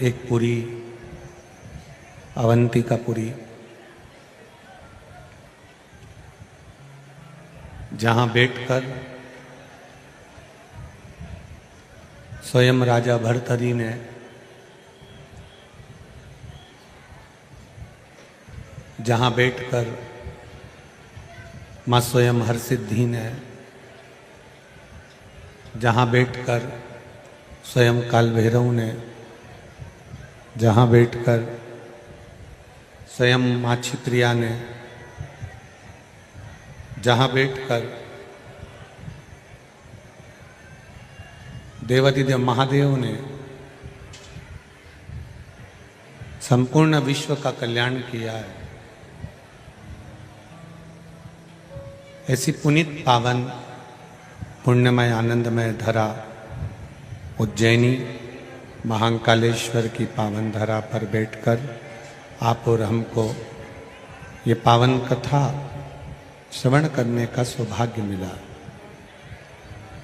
एक पुरी, अवंतिकापुरी, जहाँ बैठकर स्वयं राजा भर्तहरि ने जहाँ बैठकर माँ स्वयं हरसिद्धि ने, जहाँ बैठकर स्वयं काल भैरव ने, जहाँ बैठकर स्वयं माँ क्षित्रिया ने, जहाँ बैठकर देवादिदेव महादेव ने संपूर्ण विश्व का कल्याण किया है, ऐसी पुनीत पावन पुण्यमय आनंदमय धरा उज्जैनी महाकालेश्वर की पावन धरा पर बैठकर आप और हमको ये पावन कथा श्रवण करने का सौभाग्य मिला।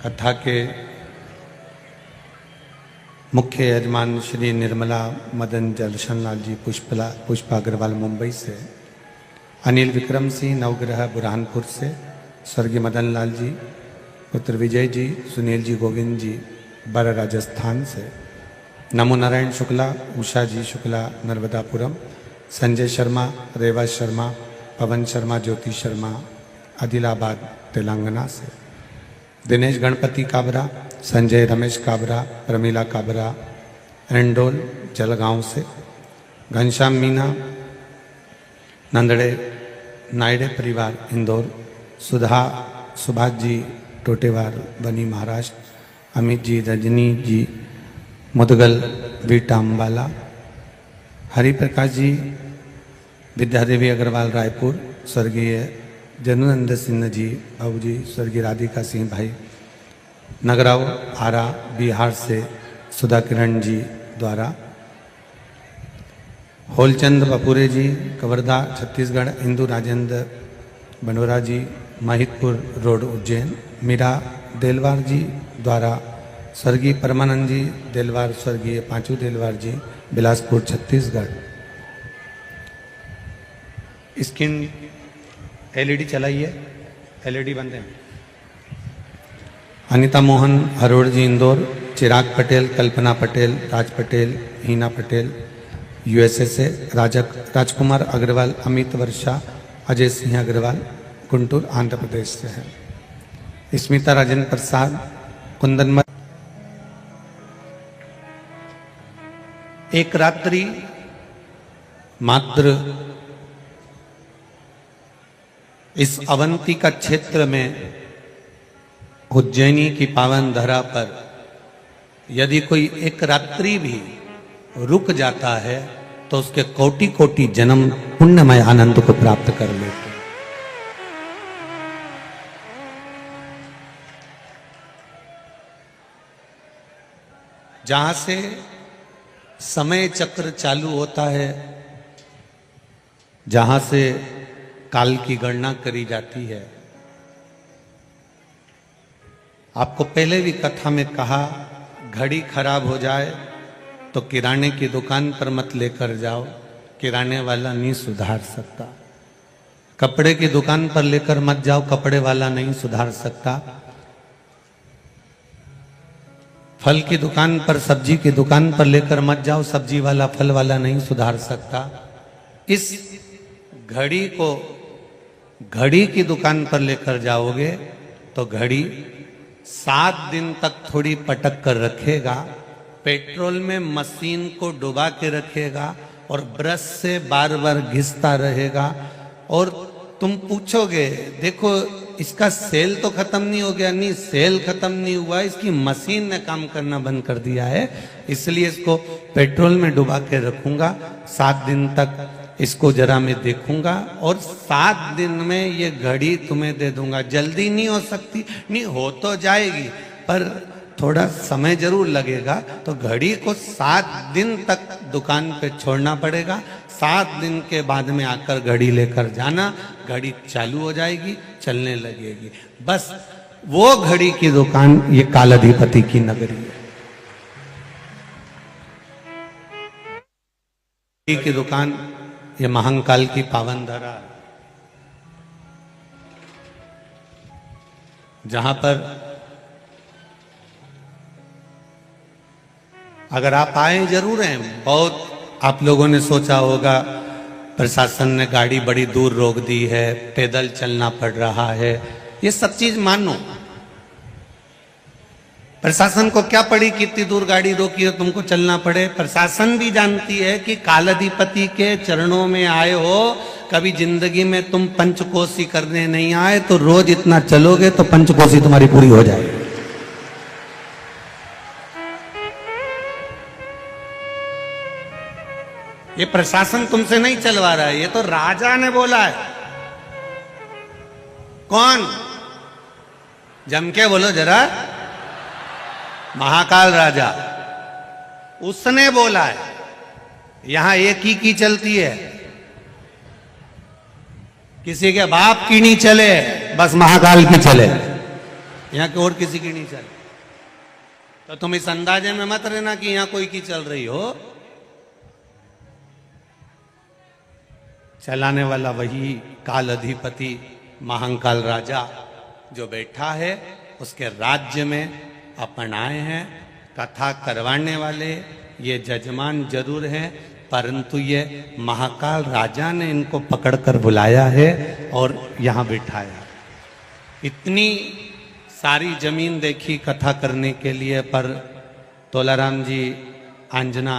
कथा के मुख्य यजमान श्री निर्मला मदन जलशन लाल जी पुष्पा अग्रवाल मुंबई से, अनिल विक्रम सिंह नवग्रह बुरहानपुर से, स्वर्गीय मदन लाल जी, पुत्र विजय जी, सुनील जी गोविंद जी बर राजस्थान से, नमो नारायण शुक्ला, उषा जी शुक्ला नर्मदापुरम, संजय शर्मा, रेवा शर्मा, पवन शर्मा, ज्योति शर्मा आदिलाबाद तेलंगाना से, दिनेश गणपति काबरा, संजय रमेश काबरा, प्रमीला काबरा एंडोल जलगांव से, घनश्याम मीना नंदड़े नायडे परिवार इंदौर, सुधा सुभाष जी टोटेवार बनी महाराष्ट्र, अमित जी रजनी जी मुदगल वीटा अम्बाला, हरिप्रकाश जी विद्यादेवी अग्रवाल रायपुर, स्वर्गीय जनानंद सिंह जी बाबू जी, स्वर्गीय राधिका सिंह भाई नगराव आरा बिहार से सुधा किरण जी द्वारा, होलचंद बपुरे जी कवर्धा छत्तीसगढ़, इंदु राजेंद्र बनोरा जी महितपुर रोड उज्जैन, मीरा देलवार जी द्वारा, स्वर्गीय परमानंद जी देलवार, स्वर्गीय पांचू देलवार जी बिलासपुर छत्तीसगढ़। स्क्रीन एलईडी चलाइए, एलईडी बंद है। अनिता मोहन हरोड़ जी इंदौर, चिराग पटेल, कल्पना पटेल, राज पटेल, हीना पटेल यूएसए से, राजकुमार अग्रवाल, अमित वर्षा, अजय सिंह अग्रवाल गुंटूर आंध्र प्रदेश से है, स्मिता राजेंद्र प्रसाद कुंदन। एक रात्रि मात्र इस अवंतिका क्षेत्र में उज्जैनी की पावन धरा पर यदि कोई एक रात्रि भी रुक जाता है तो उसके कोटि कोटि जन्म पुण्यमय आनंद को प्राप्त कर लेते। जहां से समय चक्र चालू होता है, जहां से काल की गणना करी जाती है। आपको पहले भी कथा में कहा, घड़ी खराब हो जाए तो किराने की दुकान पर मत लेकर जाओ, किराने वाला नहीं सुधार सकता। कपड़े की दुकान पर लेकर मत जाओ, कपड़े वाला नहीं सुधार सकता। फल की दुकान पर, सब्जी की दुकान पर लेकर मत जाओ, सब्जी वाला फल वाला नहीं सुधार सकता। इस घड़ी को घड़ी की दुकान पर लेकर जाओगे तो घड़ी 7 दिन तक थोड़ी पटक कर रखेगा, पेट्रोल में मशीन को डुबा के रखेगा और ब्रश से बार बार घिसता रहेगा। और तुम पूछोगे देखो इसका सेल तो खत्म नहीं हो गया, नहीं सेल खत्म नहीं हुआ, इसकी मशीन ने काम करना बंद कर दिया है, इसलिए इसको पेट्रोल में डुबा के रखूंगा, 7 दिन तक इसको जरा मैं देखूंगा और 7 दिन में ये घड़ी तुम्हें दे दूंगा। जल्दी नहीं हो सकती, नहीं हो तो जाएगी पर थोड़ा समय जरूर लगेगा। तो घड़ी को 7 दिन तक दुकान पे छोड़ना पड़ेगा, 7 दिन के बाद में आकर घड़ी लेकर जाना, घड़ी चालू हो जाएगी, चलने लगेगी। बस वो घड़ी की दुकान ये कालाधिपति की नगरी है। की दुकान, ये महाकाल की पावन धरा, जहां पर अगर आप आए जरूर हैं, बहुत आप लोगों ने सोचा होगा प्रशासन ने गाड़ी बड़ी दूर रोक दी है, पैदल चलना पड़ रहा है, ये सब चीज मानो। प्रशासन को क्या पड़ी कितनी दूर गाड़ी रोकी हो तुमको चलना पड़े? प्रशासन भी जानती है कि कालाधिपति के चरणों में आए हो, कभी जिंदगी में तुम पंचकोशी करने नहीं आए, तो रोज इतना चलोगे तो पंचकोशी तुम्हारी पूरी हो जाएगी। ये प्रशासन तुमसे नहीं चलवा रहा है, ये तो राजा ने बोला है। कौन? जम के बोलो जरा। महाकाल राजा, उसने बोला है। यहां एक ही की चलती है, किसी के बाप की नहीं चले, बस महाकाल की चले, यहां की और किसी की नहीं चले। तो तुम इस अंदाजे में मत रहना कि यहां कोई की चल रही हो। चलाने वाला वही काल अधिपति महाकाल राजा जो बैठा है, उसके राज्य में अपन आए हैं। कथा करवाने वाले ये जजमान जरूर हैं, परंतु ये महाकाल राजा ने इनको पकड़कर बुलाया है और यहाँ बिठाया। इतनी सारी जमीन देखी कथा करने के लिए, पर तोलाराम जी, अंजना,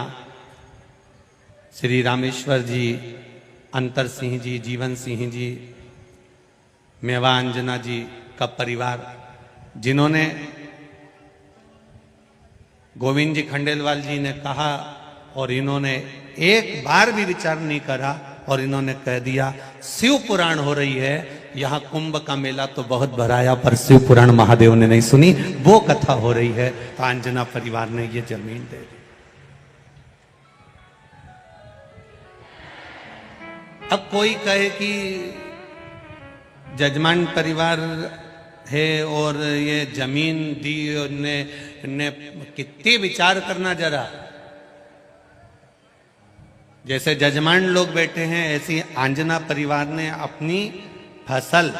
श्री रामेश्वर जी, अंतर सिंह जी, जीवन सिंह जी, मेवा अंजना जी का परिवार, जिन्होंने गोविंद जी खंडेलवाल जी ने कहा और इन्होंने एक बार भी विचार नहीं करा और इन्होंने कह दिया शिव पुराण हो रही है, यहाँ कुंभ का मेला तो बहुत भराया पर शिव पुराण महादेव ने नहीं सुनी, वो कथा हो रही है, तो अंजना परिवार ने ये जमीन दे दी। अब कोई कहे कि जजमान परिवार है और ये जमीन दी ने कितनी विचार करना जरा। जैसे जजमान लोग बैठे हैं, ऐसी अंजना परिवार ने अपनी फसल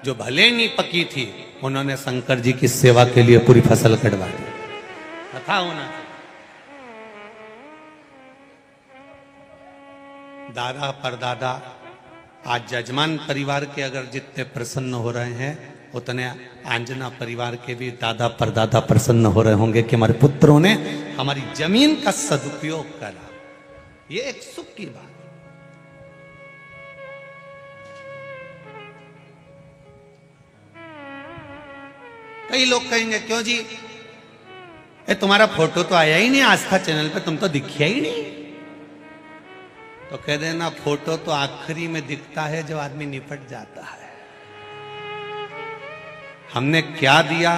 जो भले नहीं पकी थी, उन्होंने शंकर जी की सेवा के लिए पूरी फसल कटवा दी। कथा होना, दादा परदादा, आज जजमान परिवार के अगर जितने प्रसन्न हो रहे हैं, उतने अंजना परिवार के भी दादा परदादा प्रसन्न हो रहे होंगे कि हमारे पुत्रों ने हमारी जमीन का सदुपयोग करा। ये एक सुख की बात। कई लोग कहेंगे क्यों जी, तुम्हारा फोटो तो आया ही नहीं आस्था चैनल पे, तुम तो दिखिया ही नहीं। तो कह देना फोटो तो आखिरी में दिखता है जब आदमी निपट जाता है। हमने क्या दिया,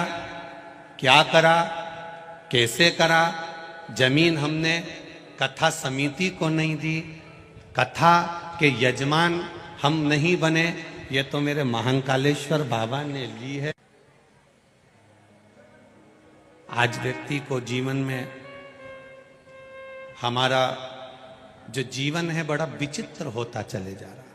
क्या करा, कैसे करा। जमीन हमने कथा समिति को नहीं दी, कथा के यजमान हम नहीं बने, ये तो मेरे महाकालेश्वर बाबा ने ली है। आज व्यक्ति को जीवन में, हमारा जो जीवन है बड़ा विचित्र होता चले जा रहा है।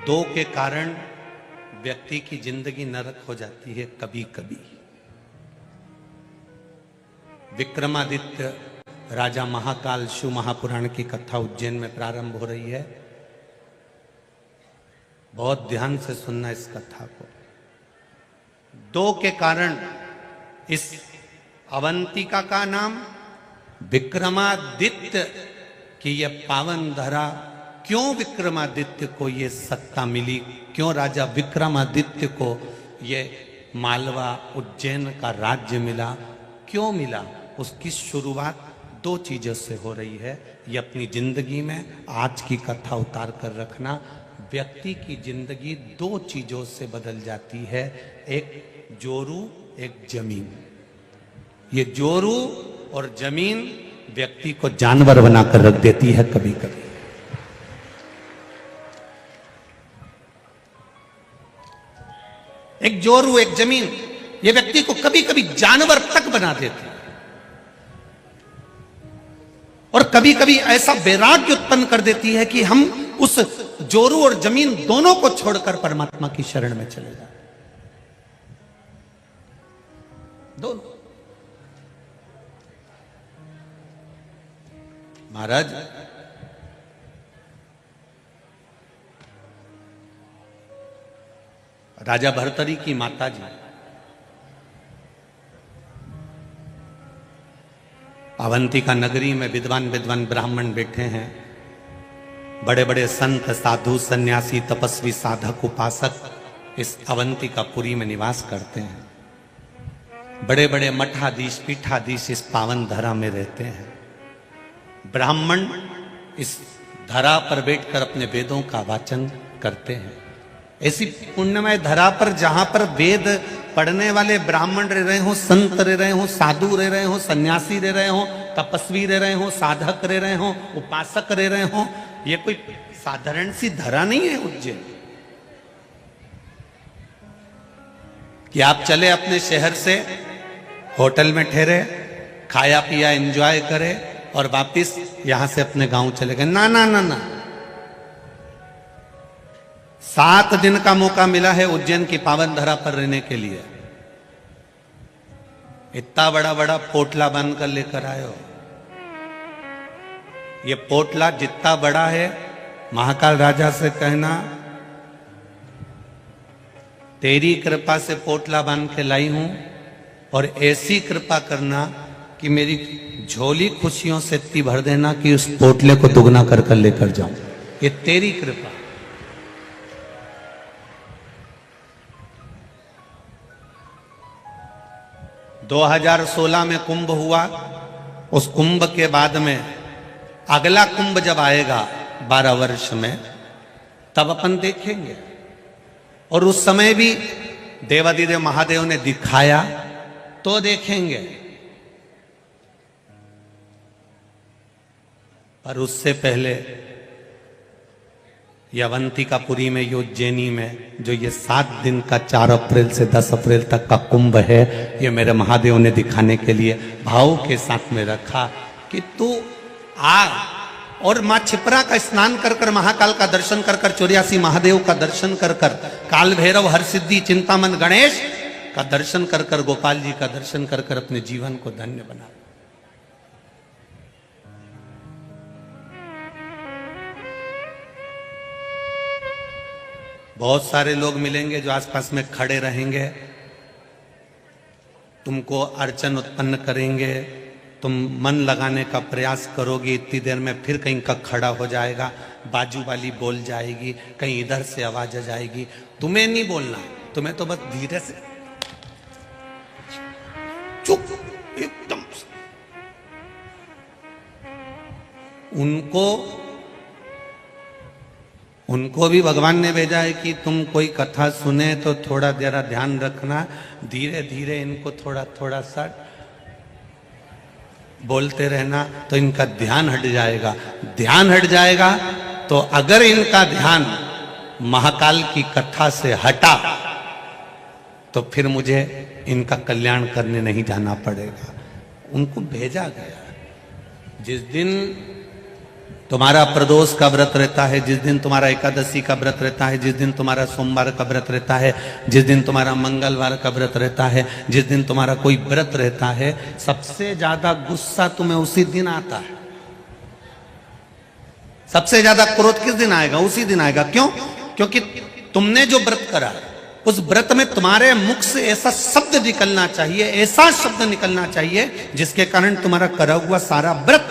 दो के कारण व्यक्ति की जिंदगी नरक हो जाती है कभी कभी। विक्रमादित्य राजा महाकाल शिव महापुराण की कथा उज्जैन में प्रारंभ हो रही है। बहुत ध्यान से सुनना इस कथा को। दो के कारण इस अवंतिका का नाम विक्रमादित्य की यह पावन धरा। क्यों विक्रमादित्य को ये सत्ता मिली, क्यों राजा विक्रमादित्य को ये मालवा उज्जैन का राज्य मिला, क्यों मिला, उसकी शुरुआत दो चीजों से हो रही है। ये अपनी जिंदगी में आज की कथा उतार कर रखना। व्यक्ति की जिंदगी दो चीजों से बदल जाती है, एक जोरू, एक जमीन। ये जोरू और जमीन व्यक्ति को जानवर बनाकर रख देती है कभी कभी। एक जोरू, एक जमीन। ये व्यक्ति को कभी कभी जानवर तक बना देती है और कभी कभी ऐसा वैराग्य उत्पन्न कर देती है कि हम उस जोरू और जमीन दोनों को छोड़कर परमात्मा की शरण में चले जाए। दोनों। महाराज राजा भर्तरी की माता जी अवंतिका नगरी में विद्वान विद्वान ब्राह्मण बैठे हैं, बड़े बड़े संत साधु सन्यासी तपस्वी साधक उपासक इस अवंतिकापुरी में निवास करते हैं। बड़े बड़े मठाधीश पीठाधीश इस पावन धरा में रहते हैं। ब्राह्मण इस धरा पर बैठकर अपने वेदों का वाचन करते हैं। ऐसी पुण्यमय धरा पर जहां पर वेद पढ़ने वाले ब्राह्मण रह रहे हो, संत रह रहे हो, साधु रह रहे हो, सन्यासी रह रहे हो, तपस्वी रह रहे हो, साधक रह रहे हो, उपासक रह रहे हो, ये कोई साधारण सी धरा नहीं है उज्जैन कि आप चले अपने शहर से होटल में ठहरे, खाया पिया एंजॉय करे और वापिस यहां से अपने गांव चले गए। ना ना ना ना, 7 दिन का मौका मिला है उज्जैन की पावन धरा पर रहने के लिए। इतना बड़ा बड़ा पोटला बांधकर लेकर आए हो। ये पोटला जितना बड़ा है, महाकाल राजा से कहना तेरी कृपा से पोटला बांध के लाई हूं और ऐसी कृपा करना कि मेरी झोली खुशियों से इतनी भर देना कि उस पोटले को दुगना कर कर लेकर जाऊं। ये तेरी कृपा। – 2016 में कुंभ हुआ। उस कुंभ के बाद में अगला कुंभ जब आएगा 12 वर्ष में, तब अपन देखेंगे। और उस समय भी देवादिदेव महादेव ने दिखाया तो देखेंगे, पर उससे पहले अवंतिकापुरी में, उज्जैनी में जो ये 7 दिन का 4 अप्रैल से 10 अप्रैल तक का कुंभ है, ये मेरे महादेव ने दिखाने के लिए भाव के साथ में रखा कि तू आ और मां छिपरा का स्नान कर कर, महाकाल का दर्शन कर कर, 84 महादेव का दर्शन कर कर, काल भैरव हर सिद्धि चिंतामन गणेश का दर्शन कर कर, गोपाल जी का दर्शन कर कर अपने जीवन को धन्य बना। बहुत सारे लोग मिलेंगे जो आसपास में खड़े रहेंगे, तुमको अड़चन उत्पन्न करेंगे, तुम मन लगाने का प्रयास करोगे, इतनी देर में फिर कहीं का खड़ा हो जाएगा, बाजू वाली बोल जाएगी, कहीं इधर से आवाज आ जाएगी। तुम्हें नहीं बोलना, तुम्हें तो बस धीरे से चुप एकदम। उनको भी भगवान ने भेजा है कि तुम कोई कथा सुने तो थोड़ा जरा ध्यान रखना, धीरे धीरे इनको थोड़ा थोड़ा सा बोलते रहना, तो इनका ध्यान हट जाएगा। ध्यान हट जाएगा तो अगर इनका ध्यान महाकाल की कथा से हटा तो फिर मुझे इनका कल्याण करने नहीं जाना पड़ेगा। उनको भेजा गया। जिस दिन तुम्हारा प्रदोष का व्रत रहता है, जिस दिन तुम्हारा एकादशी का व्रत रहता है, जिस दिन तुम्हारा सोमवार का व्रत रहता है, जिस दिन तुम्हारा मंगलवार का व्रत रहता है, जिस दिन तुम्हारा कोई व्रत रहता है, सबसे ज्यादा गुस्सा तुम्हें उसी दिन आता है। सबसे ज्यादा क्रोध किस दिन आएगा? उसी दिन आएगा। क्यों? क्योंकि तुमने जो व्रत करा, उस व्रत में तुम्हारे मुख से ऐसा शब्द निकलना चाहिए, ऐसा शब्द निकलना चाहिए जिसके कारण तुम्हारा करा हुआ सारा व्रत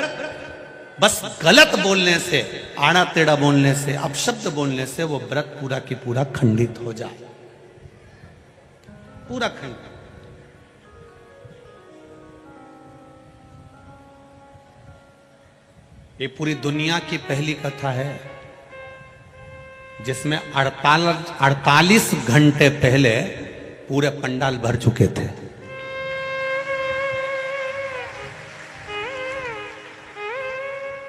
बस गलत बोलने से, आड़ा टेढ़ा बोलने से, अपशब्द बोलने से वो व्रत पूरा की पूरा खंडित हो जाए, पूरा खंडित। ये पूरी दुनिया की पहली कथा है जिसमें 48 घंटे पहले पूरे पंडाल भर चुके थे।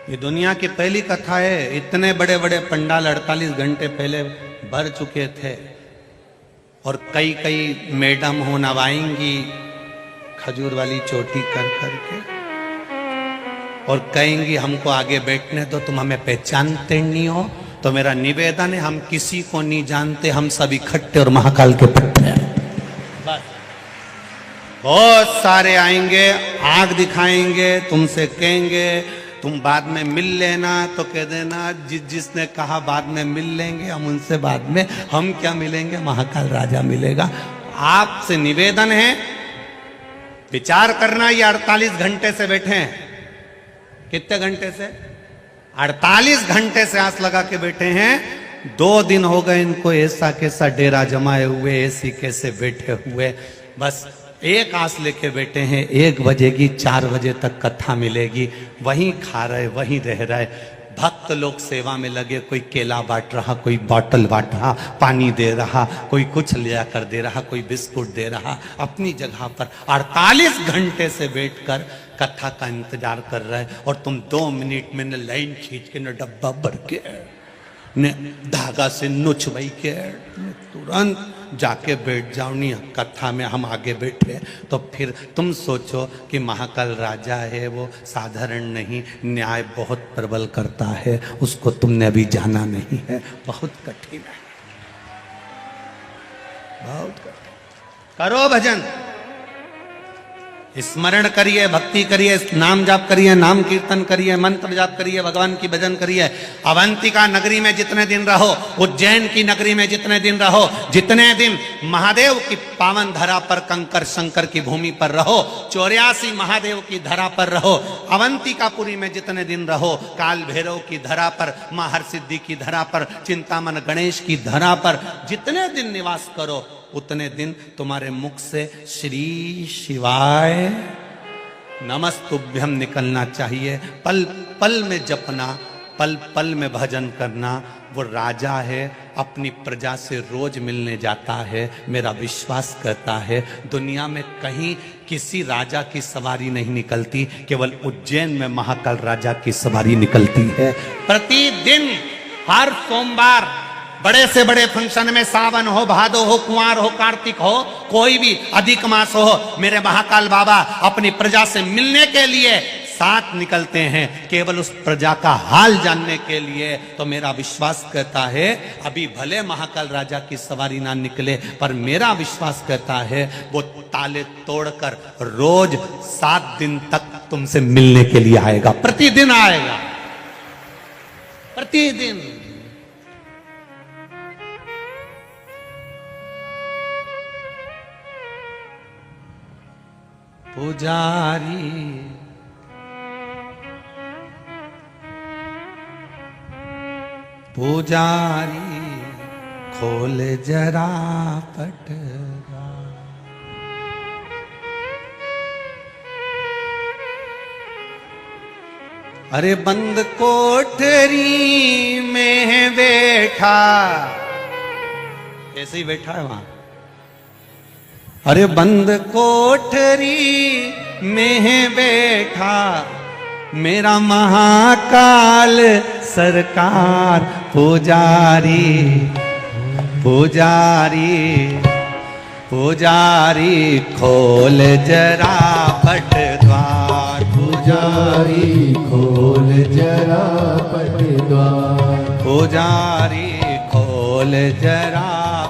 ये दुनिया की पहली कथा है। इतने बड़े बड़े पंडाल 48 घंटे पहले भर चुके थे और कई कई मैडम हो नवाएंगी खजूर वाली चोटी कर करके और कहेंगी हमको आगे बैठने दो, तुम हमें पहचानते नहीं हो। तो मेरा निवेदन है, हम किसी को नहीं जानते, हम सब इकट्ठे और महाकाल के पट्टे हैं। बस बहुत सारे आएंगे, आग दिखाएंगे, तुमसे कहेंगे तुम बाद में मिल लेना, तो कह देना जिसने कहा बाद में मिल लेंगे, हम उनसे बाद में, हम क्या मिलेंगे, महाकाल राजा मिलेगा। आपसे निवेदन है, विचार करना, ये 48 घंटे से बैठे हैं। कितने घंटे से? 48 घंटे से आस लगा के बैठे हैं। 2 दिन हो गए इनको ऐसा कैसा डेरा जमाए हुए, ऐसी कैसे बैठे हुए। बस एक आस लेके बैठे हैं, 1 बजेगी, 4 बजे तक कथा मिलेगी, वहीं खा रहे, वहीं रह रहे। भक्त लोग सेवा में लगे, कोई केला बांट रहा, कोई बॉटल बांट रहा, पानी दे रहा, कोई कुछ ले कर दे रहा, कोई बिस्कुट दे रहा, अपनी जगह पर 48 घंटे से बैठकर कथा का इंतजार कर रहे हैं। और तुम 2 मिनट में न लाइन खींच के, न डब्बा भर के, ने धागा से नुच बई के, तुरंत जाके बैठ जाओ। नहीं, कथा में हम आगे बैठे तो फिर तुम सोचो कि महाकाल राजा है, वो साधारण नहीं, न्याय बहुत प्रबल करता है, उसको तुमने अभी जाना नहीं है। बहुत कठिन है, बहुत कठिन। करो भजन, स्मरण करिए, भक्ति करिए, नाम जाप करिए, नाम कीर्तन करिए, मंत्र जाप करिए, भगवान की भजन करिए। अवंतिका नगरी में जितने दिन रहो, उज्जैन की नगरी में जितने दिन रहो, जितने दिन महादेव की पावन धरा पर, कंकर शंकर की भूमि पर रहो, 84 महादेव की धरा पर रहो, अवंतिकापुरी में जितने दिन रहो, काल भैरव की धरा पर, मां हरसिद्धि की धरा पर, चिंतामन गणेश की धरा पर जितने दिन निवास करो, उतने दिन तुम्हारे मुख से श्री शिवाय नमस्तुभ्यम निकलना चाहिए। पल पल में जपना, पल पल में भजन करना। वो राजा है, अपनी प्रजा से रोज मिलने जाता है। मेरा विश्वास करता है दुनिया में कहीं किसी राजा की सवारी नहीं निकलती, केवल उज्जैन में महाकाल राजा की सवारी निकलती है। प्रतिदिन हर सोमवार बड़े से बड़े फंक्शन में, सावन हो, भादो हो, कुंवार हो, कार्तिक हो, कोई भी अधिक मास हो, मेरे महाकाल बाबा अपनी प्रजा से मिलने के लिए साथ निकलते हैं, केवल उस प्रजा का हाल जानने के लिए। तो मेरा विश्वास कहता है अभी भले महाकाल राजा की सवारी ना निकले, पर मेरा विश्वास कहता है वो ताले तोड़कर रोज 7 दिन तक तुमसे मिलने के लिए आएगा। प्रतिदिन आएगा, प्रतिदिन। पुजारी पुजारी खोल जरा पटरा, अरे बंद कोठरी में बैठा, ऐसे ही बैठा है वहां। अरे बंद कोठरी में बैठा मेरा महाकाल सरकार, पुजारी पुजारी पुजारी खोल जरा पट द्वार, पुजारी खोल जरा पट द्वार, पुजारी खोल जरा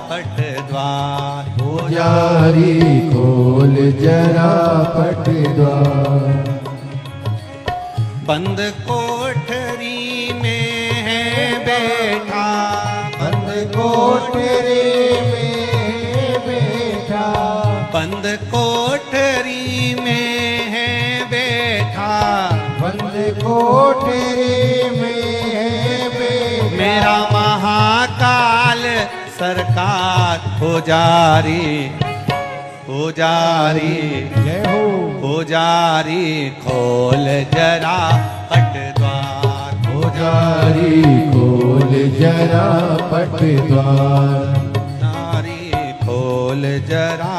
पट द्वार, पुजारी खोल जरा पट द्वार। बंद कोठरी में है बैठा, बंद कोठरी में बैठा, बंद कोठरी में है बैठा, बंद कोठरी में बैठा मेरा महाकाल सरकार, पुजारी पुजारी जय हो, पुजारी खोल जरा पट द्वार, पुजारी खोल जरा पट द्वार, पुजारी खोल जरा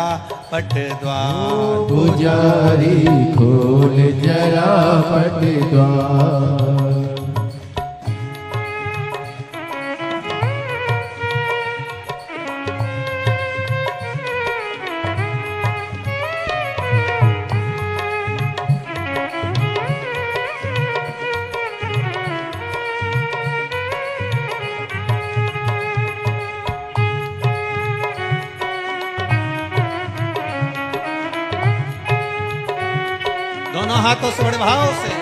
पट द्वार, पुजारी खोल जरा पट द्वार। दोनों हाथों से बड़े भाव से।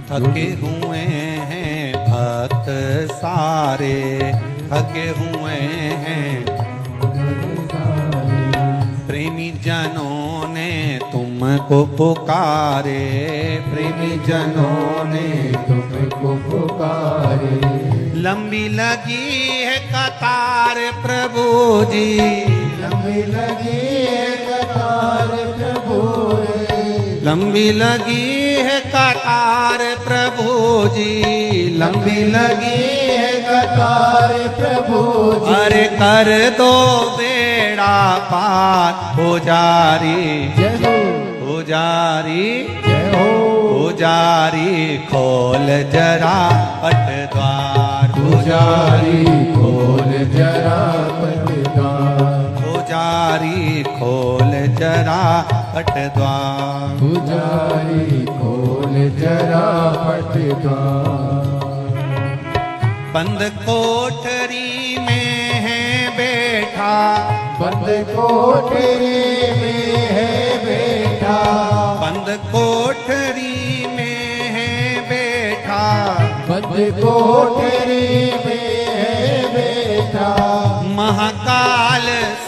थके हुए हैं भक्त सारे, थके हुए हैं प्रेमी जनों ने तुमको पुकारे, प्रेमी जनों ने तुमको पुकारे। लंबी लगी है कतार प्रभु जी, लंबी लगी है कतार प्रभु रे। लंबी लगी है कतार प्रभु जी, लंबी लगी है कतार प्रभु जी। अरे कर दो बेड़ा पार पुजारी, जय हो पुजारी, जय हो पुजारी खोल जरा पट द्वार, पुजारी खोल जरा पट द्वार। पुजारी खोल जरा पट द्वार, पुजारी खोल जरा पट द्वार। बंद कोठरी में है बैठा, बंद कोठरी में है बैठा। बंद कोठरी में है बैठा, बंद कोठरी में है बैठा। महाकाल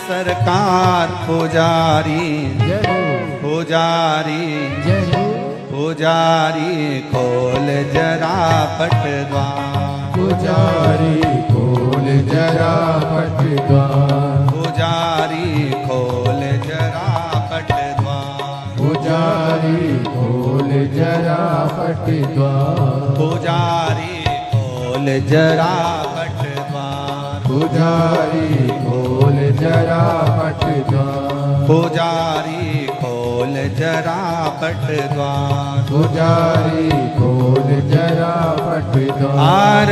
सरकार पुजारी, जय हो पुजारी, जय हो पुजारी खोल जरा पट द्वार, पुजारी खोल जरा पट द्वार। पुजारी खोल जरा पट द्वार, पुजारी खोल जरा पट द्वार। पुजारी खोल जरा पट द्वार, पुजारी खोल जरा पट द्वार। पुजारी खोल जरा पट द्वार, पुजारी खोल जरा पट द्वार। हर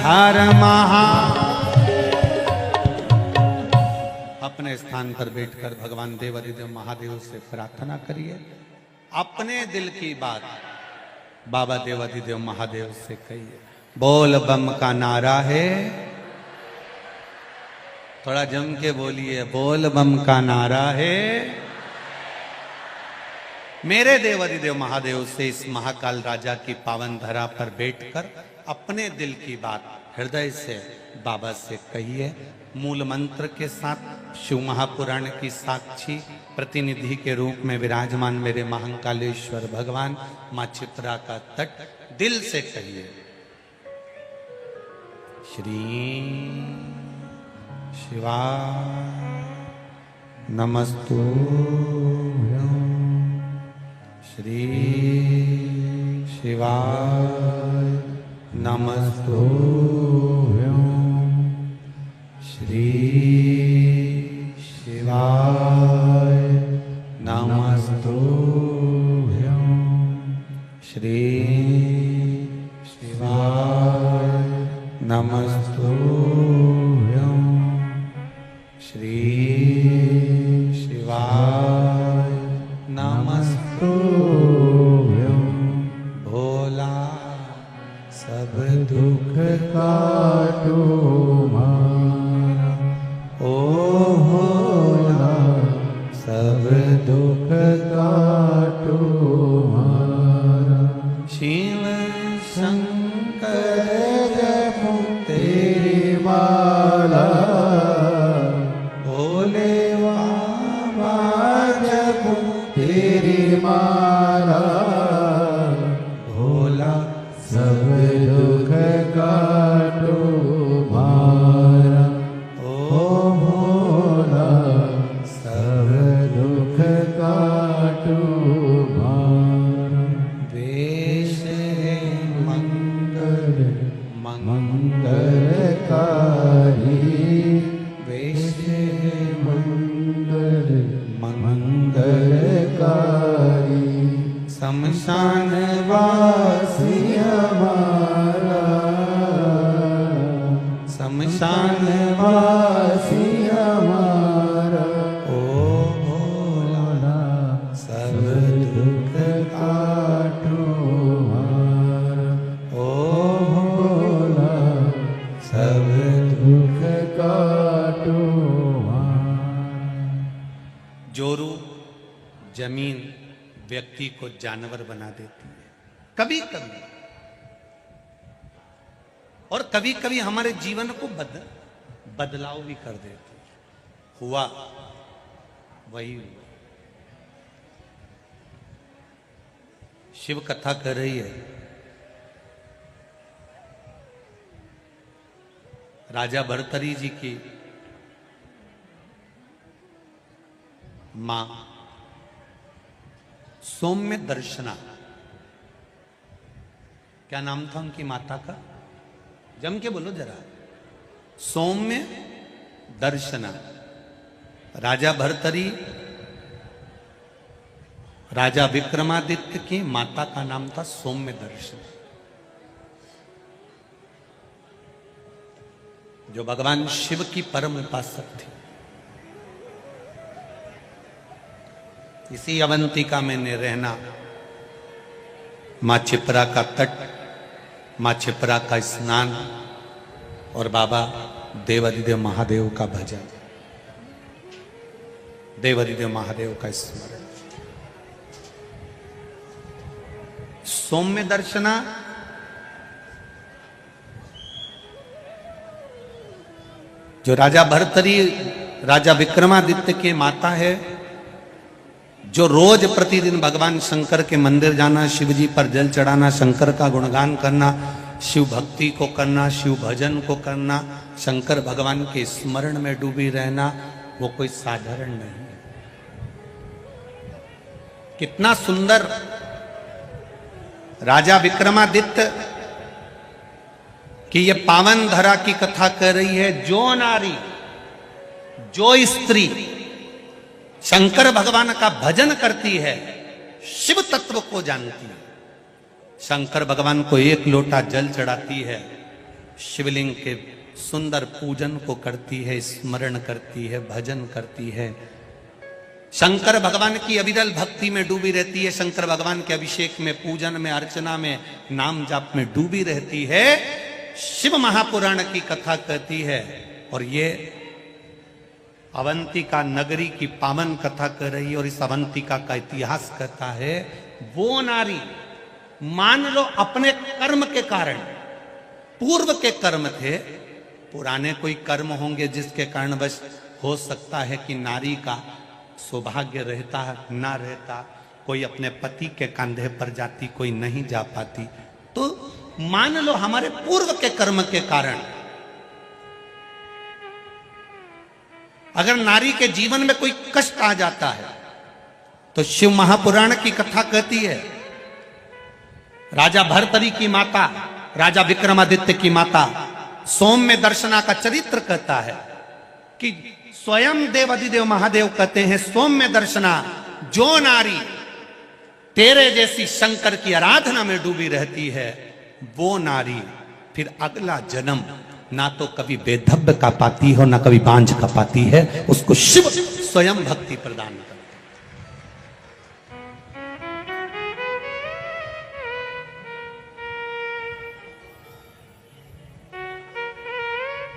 हर महा। अपने स्थान पर बैठकर भगवान देवादिदेव महादेव से प्रार्थना करिए, अपने दिल की बात बाबा देवादिदेव महादेव से कहिए। बोल बम का नारा है, थोड़ा जम के बोलिए, बोल बम का नारा है। मेरे देवादिदेव महादेव से इस महाकाल राजा की पावन धरा पर बैठकर अपने दिल की बात हृदय से बाबा से कहिए। मूल मंत्र के साथ शिव महापुराण की साक्षी प्रतिनिधि के रूप में विराजमान मेरे महाकालेश्वर भगवान मां चित्रा का तट दिल से कहिए। श्री शिवाय नमस्तुभ्यं, श्री शिवाय नमस्तुभ्यं, शिवाय नमस्तुभ्यं। श्री शिवाय नमस्तुभ्यं। भोला सब दुख काटो मारा, ओ भोला सब दुख काटो मारा। शिव शंकर जपो तेरी माला, भोले बाबा जपो तेरी माला। भोला सब दुख काटो मारा, ओ ओ भोला सब दुख काटो मारा। वेश है मंगल मंगलकारी, मंगलकारी, वेश है मंगल मंगलकारी। शमशान वासी हमारा, शमशान वासी हमारा। ओ भोला सब दुख काटो मारा, ओ भोला सब दुख काटो मारा। जोरू जमीन व्यक्ति को जानवर बना देती है कभी कभी, और कभी कभी हमारे जीवन को बदलाव भी कर देती है। हुआ वही हुआ। शिव कथा कर रही है, राजा भर्तरी जी की मां सौम्य दर्शना, क्या नाम था उनकी माता का? जम के बोलो जरा। सौम्य दर्शना। राजा भर्तरी राजा विक्रमादित्य की माता का नाम था सौम्य दर्शना, जो भगवान शिव की परम उपासक थी। इसी अवंतिका में रहना, मां छिपरा का तट, मां छिपरा का स्नान और बाबा देवादिदेव महादेव का भजन, देवादिदेव महादेव का स्मरण। सौम्य दर्शना जो राजा भर्तरी राजा विक्रमादित्य की माता है, जो रोज प्रतिदिन भगवान शंकर के मंदिर जाना, शिव जी पर जल चढ़ाना, शंकर का गुणगान करना, शिव भक्ति को करना, शिव भजन को करना, शंकर भगवान के स्मरण में डूबी रहना, वो कोई साधारण नहीं है। कितना सुंदर राजा विक्रमादित्य की ये पावन धरा की कथा कर रही है। जो नारी, जो स्त्री शंकर भगवान का भजन करती है, शिव तत्व को जानती है, शंकर भगवान को एक लोटा जल चढ़ाती है, शिवलिंग के सुंदर पूजन को करती है, स्मरण करती है, भजन करती है, शंकर भगवान की अविरल भक्ति में डूबी रहती है, शंकर भगवान के अभिषेक में, पूजन में, अर्चना में, नाम जाप में डूबी रहती है, शिव महापुराण की कथा कहती है। और ये अवंतिका नगरी की पावन कथा कर रही है। और इस अवंतिका का इतिहास कहता है, वो नारी मान लो अपने कर्म के कारण, पूर्व के कर्म थे, पुराने कोई कर्म होंगे जिसके कारण बस हो सकता है कि नारी का सौभाग्य रहता ना रहता, कोई अपने पति के कंधे पर जाती, कोई नहीं जा पाती। तो मान लो हमारे पूर्व के कर्म के कारण अगर नारी के जीवन में कोई कष्ट आ जाता है तो शिव महापुराण की कथा कहती है, राजा भर्तरी की माता, राजा विक्रमादित्य की माता सौम्य दर्शना का चरित्र कहता है कि स्वयं देवादिदेव महादेव कहते हैं, सौम्य दर्शना जो नारी तेरे जैसी शंकर की आराधना में डूबी रहती है, वो नारी फिर अगला जन्म ना तो कभी बेधब्य का पाती हो, ना कभी बांझ का पाती है। उसको शिव स्वयं भक्ति प्रदान कर।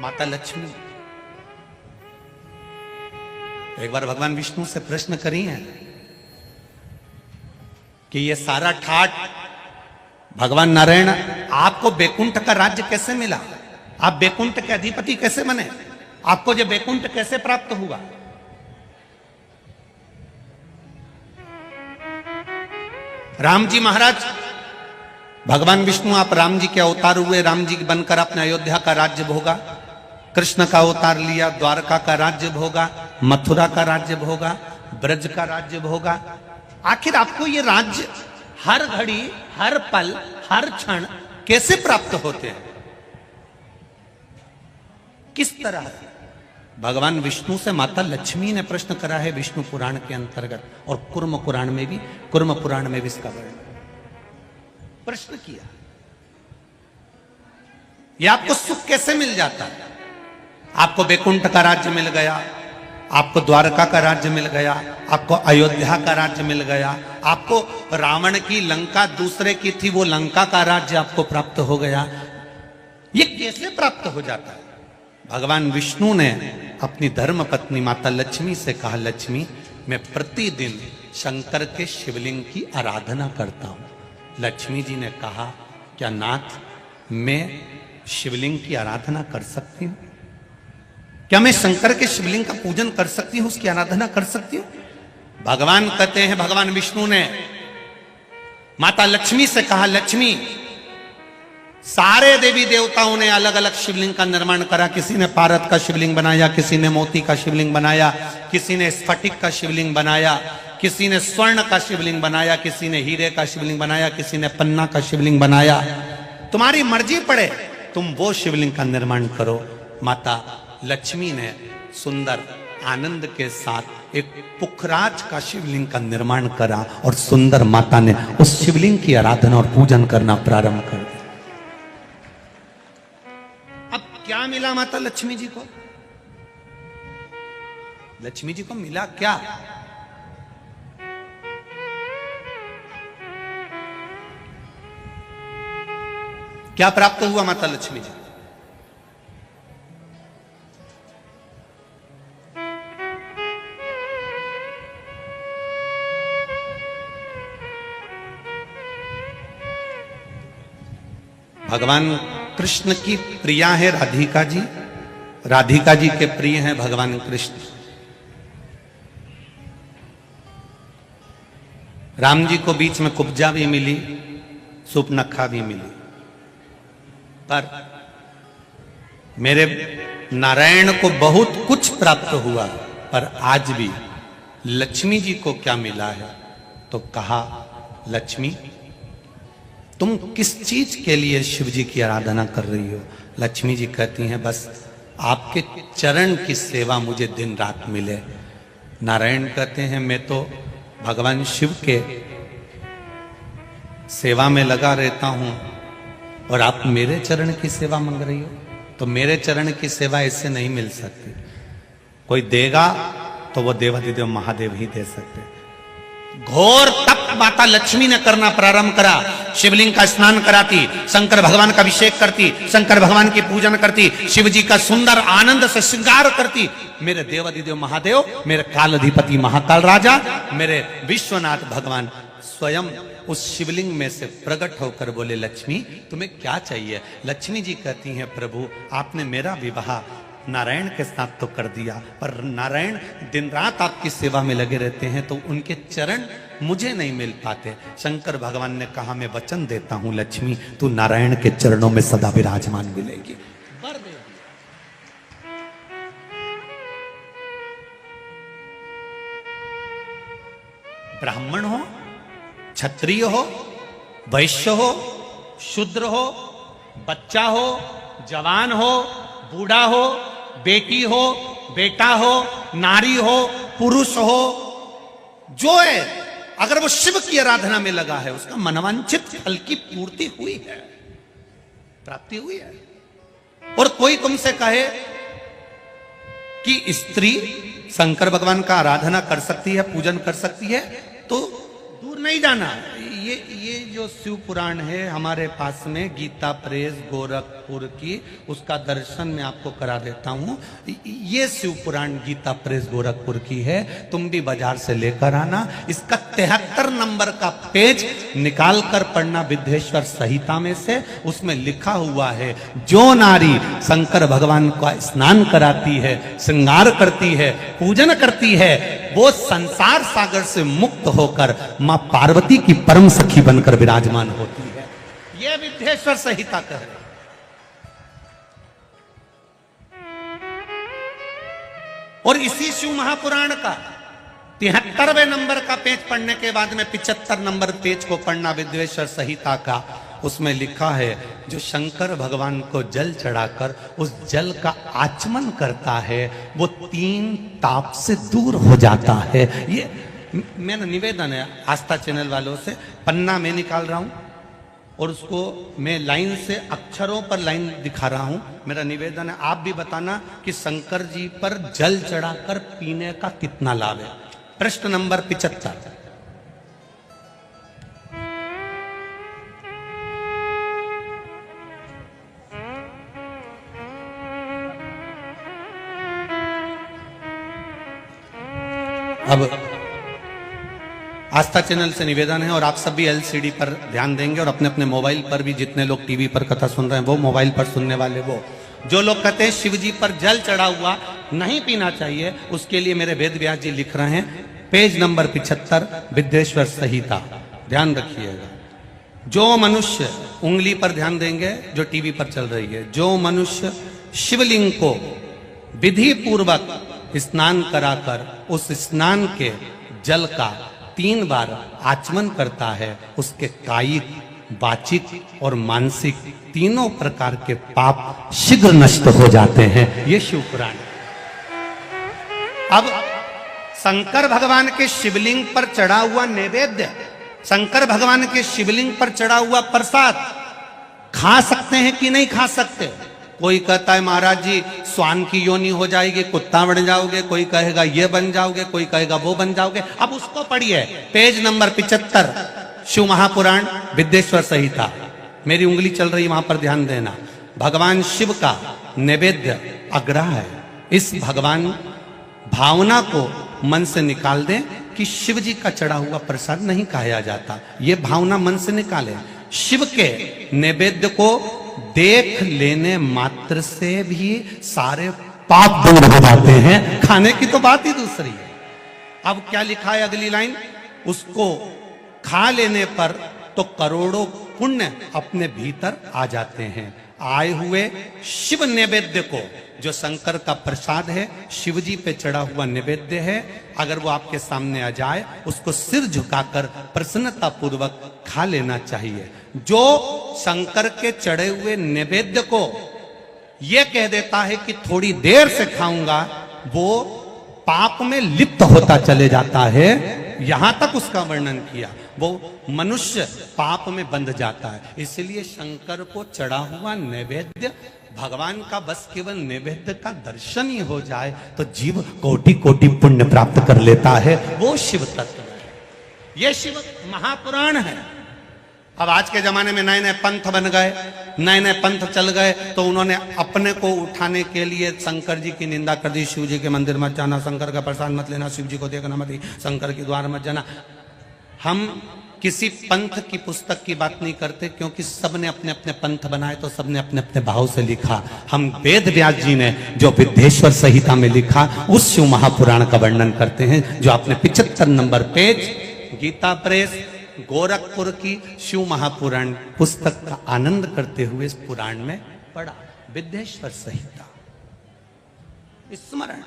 माता लक्ष्मी एक बार भगवान विष्णु से प्रश्न करी है कि ये सारा ठाट भगवान नारायण, आपको बैकुंठ का राज्य कैसे मिला? आप बैकुंठ के अधिपति कैसे बने? आपको ये बैकुंठ कैसे प्राप्त हुआ? राम जी महाराज, भगवान विष्णु आप राम जी के अवतार हुए, राम जी बनकर अपने अयोध्या का राज्य भोगा, कृष्ण का अवतार लिया, द्वारका का राज्य भोगा, मथुरा का राज्य भोगा, ब्रज का राज्य भोगा। आखिर आपको ये राज्य हर घड़ी, हर पल, हर क्षण कैसे प्राप्त होते हैं? किस तरह? भगवान विष्णु से माता लक्ष्मी ने प्रश्न करा है विष्णु पुराण के अंतर्गत, और कुर्म पुराण में भी, कुर्म पुराण में भी इसका वर्णन प्रश्न किया। यह आपको सुख कैसे मिल जाता है? आपको बैकुंठ का राज्य मिल गया, आपको द्वारका का राज्य मिल गया, आपको अयोध्या का राज्य मिल गया, आपको रावण की लंका दूसरे की थी वो लंका का राज्य आपको प्राप्त हो गया। ये कैसे प्राप्त हो जाता है? भगवान विष्णु ने अपनी धर्म पत्नी माता लक्ष्मी से कहा, लक्ष्मी मैं प्रतिदिन शंकर के शिवलिंग की आराधना करता हूं। लक्ष्मी जी ने कहा, क्या नाथ मैं शिवलिंग की आराधना कर सकती हूं? क्या मैं शंकर के शिवलिंग का पूजन कर सकती हूं, उसकी आराधना कर सकती हूं? भगवान कहते हैं, भगवान विष्णु ने माता लक्ष्मी से कहा, लक्ष्मी सारे देवी देवताओं ने अलग अलग शिवलिंग का निर्माण करा। किसी ने पारद का शिवलिंग बनाया, किसी ने मोती का शिवलिंग बनाया, किसी ने स्फटिक का शिवलिंग बनाया, किसी ने स्वर्ण का शिवलिंग बनाया, किसी ने हीरे का शिवलिंग बनाया, किसी ने पन्ना का शिवलिंग बनाया। तुम्हारी मर्जी पड़े, तुम वो शिवलिंग का निर्माण करो। माता लक्ष्मी ने सुंदर आनंद के साथ एक पुखराज का शिवलिंग का निर्माण करा और सुंदर माता ने उस शिवलिंग की आराधना और पूजन करना प्रारंभ कर दिया। अब क्या मिला माता लक्ष्मी जी को? लक्ष्मी जी को मिला क्या? क्या प्राप्त हुआ माता लक्ष्मी जी? भगवान कृष्ण की प्रिया है राधिका जी, राधिका जी के प्रिय हैं भगवान कृष्ण। राम जी को बीच में कुब्जा भी मिली, सुपनखा भी मिली, पर मेरे नारायण को बहुत कुछ प्राप्त हुआ, पर आज भी लक्ष्मी जी को क्या मिला है? तो कहा, लक्ष्मी तुम किस चीज के लिए शिव जी की आराधना कर रही हो? लक्ष्मी जी कहती हैं, बस आपके चरण की सेवा मुझे दिन रात मिले। नारायण कहते हैं, मैं तो भगवान शिव के सेवा में लगा रहता हूं और आप मेरे चरण की सेवा मांग रही हो? तो मेरे चरण की सेवा इससे नहीं मिल सकती। कोई देगा तो वो देवाधिदेव महादेव ही दे सकते। घोर तप माता लक्ष्मी ने करना प्रारंभ करा। शिवलिंग का स्नान कराती, शंकर भगवान का अभिषेक करती, शंकर भगवान की पूजन करती, शिव जी का सुंदर आनंद से श्रृंगार करती। मेरे देवाधिदेव महादेव, मेरे कालाधिपति महाकाल राजा, मेरे विश्वनाथ भगवान स्वयं उस शिवलिंग में से प्रकट होकर बोले, लक्ष्मी तुम्हें क्या चाहिए? लक्ष्मी जी कहती हैं, प्रभु आपने मेरा विवाह नारायण के साथ तो कर दिया, पर नारायण दिन रात आपकी सेवा में लगे रहते हैं, तो उनके चरण मुझे नहीं मिल पाते। शंकर भगवान ने कहा, मैं वचन देता हूं लक्ष्मी, तू नारायण के चरणों में सदा विराजमान मिलेगी। ब्राह्मण हो, क्षत्रिय हो, वैश्य हो, शूद्र हो, बच्चा हो, जवान हो, बूढ़ा हो, बेटी हो, बेटा हो, नारी हो, पुरुष हो, जो है अगर वो शिव की आराधना में लगा है, उसका मनवांछित फल की पूर्ति हुई है, प्राप्ति हुई है। और कोई तुमसे कहे कि स्त्री शंकर भगवान का आराधना कर सकती है, पूजन कर सकती है, तो दूर नहीं जाना। ये जो शिव पुराण है हमारे पास में, गीता प्रेस गोरखपुर की, उसका दर्शन मैं आपको करा देता हूं। ये शिव पुराण गीता प्रेस गोरखपुर की है, तुम भी बाजार से लेकर आना। इसका 73 नंबर का पेज निकाल कर पढ़ना विद्येश्वर संहिता में से। उसमें लिखा हुआ है, जो नारी शंकर भगवान का स्नान कराती है, श्रृंगार करती है, पूजन करती है, वो संसार सागर से मुक्त होकर मां पार्वती की परम सखी बनकर विराजमान होती है। यह विद्येश्वर संहिता कह रहे। और इसी शिव महापुराण का 73वें नंबर का पेज पढ़ने के बाद में 75 नंबर पेज को पढ़ना विद्येश्वर संहिता का। उसमें लिखा है, जो शंकर भगवान को जल चढ़ाकर उस जल का आचमन करता है, वो 3 ताप से दूर हो जाता है। ये मेरा निवेदन है आस्था चैनल वालों से, पन्ना मैं निकाल रहा हूं और उसको मैं लाइन से अक्षरों पर लाइन दिखा रहा हूं। मेरा निवेदन है, आप भी बताना कि शंकर जी पर जल चढ़ाकर पीने का कितना लाभ है। प्रश्न नंबर 75। अब आस्था चैनल से निवेदन है, और आप सब भी एलसीडी पर ध्यान देंगे, और अपने अपने मोबाइल पर भी, जितने लोग टीवी पर कथा सुन रहे हैं वो, मोबाइल पर सुनने वाले वो, जो लोग कहते हैं शिव जी पर जल चढ़ा हुआ नहीं पीना चाहिए, उसके लिए मेरे वेद व्यास जी लिख रहे हैं, पेज नंबर 75 विद्येश्वर संहिता। ध्यान रखिएगा, जो मनुष्य, उंगली पर ध्यान देंगे जो टीवी पर चल रही है, जो मनुष्य शिवलिंग को विधि पूर्वक स्नान कराकर उस स्नान के जल का 3 बार आचमन करता है, उसके कायिक, वाचिक और मानसिक तीनों प्रकार के पाप शीघ्र नष्ट हो जाते हैं। ये शिव पुराण। अब शंकर भगवान के शिवलिंग पर चढ़ा हुआ नैवेद्य, शंकर भगवान के शिवलिंग पर चढ़ा हुआ प्रसाद खा सकते हैं कि नहीं खा सकते? कोई कहता है महाराज जी स्वान की योनि हो जाएगी, कुत्ता बन जाओगे, कोई कहेगा ये बन जाओगे, कोई कहेगा वो बन जाओगे। अब उसको पढ़िए, पेज नंबर 75 शिव महापुराण विद्येश्वर संहिता। मेरी उंगली चल रही, वहां पर ध्यान देना। भगवान शिव का नैवेद्य अग्रह है। इस भगवान भावना को मन से निकाल दें कि शिव जी का चढ़ा हुआ प्रसाद नहीं खाया जाता, ये भावना मन से निकालें। शिव के नैवेद्य को देख लेने मात्र से भी सारे पाप दूर हो जाते हैं, खाने की तो बात ही दूसरी है। अब क्या लिखा है अगली लाइन, उसको खा लेने पर तो करोड़ों पुण्य अपने भीतर आ जाते हैं। आए हुए शिव नैवेद्य को, जो शंकर का प्रसाद है, शिव जी पे चढ़ा हुआ नैवेद्य है, अगर वो आपके सामने आ जाए, उसको सिर झुकाकर प्रसन्नता पूर्वक खा लेना चाहिए। जो शंकर के चढ़े हुए नैवेद्य को यह कह देता है कि थोड़ी देर से खाऊंगा, वो पाप में लिप्त होता चले जाता है। यहां तक उसका वर्णन किया, वो मनुष्य पाप में बंध जाता है। इसलिए शंकर को चढ़ा हुआ नैवेद्य, भगवान का बस केवल नैवेद्य का दर्शन ही हो जाए तो जीव कोटि कोटि पुण्य प्राप्त कर लेता है। वो शिव तत्व है, ये शिव महापुराण है। अब आज के जमाने में नए नए पंथ बन गए, नए नए पंथ चल गए, तो उन्होंने अपने को उठाने के लिए शंकर जी की निंदा कर दी। शिव जी के मंदिर मत जाना, शंकर का प्रसाद मत लेना, शिव जी को देखना मत, शंकर के द्वार मत जाना। हम किसी पंथ की पुस्तक की बात नहीं करते, क्योंकि सबने अपने अपने पंथ बनाए, तो सबने अपने अपने भाव से लिखा। हम वेद व्यास जी ने जो विद्येश्वर संहिता में लिखा, उस शिव महापुराण का वर्णन करते हैं, जो आपने 75 number page Gita press Gorakhpur की शिव महापुराण पुस्तक का आनंद करते हुए इस पुराण में पढ़ा। विद्येश्वर संहिता स्मरण।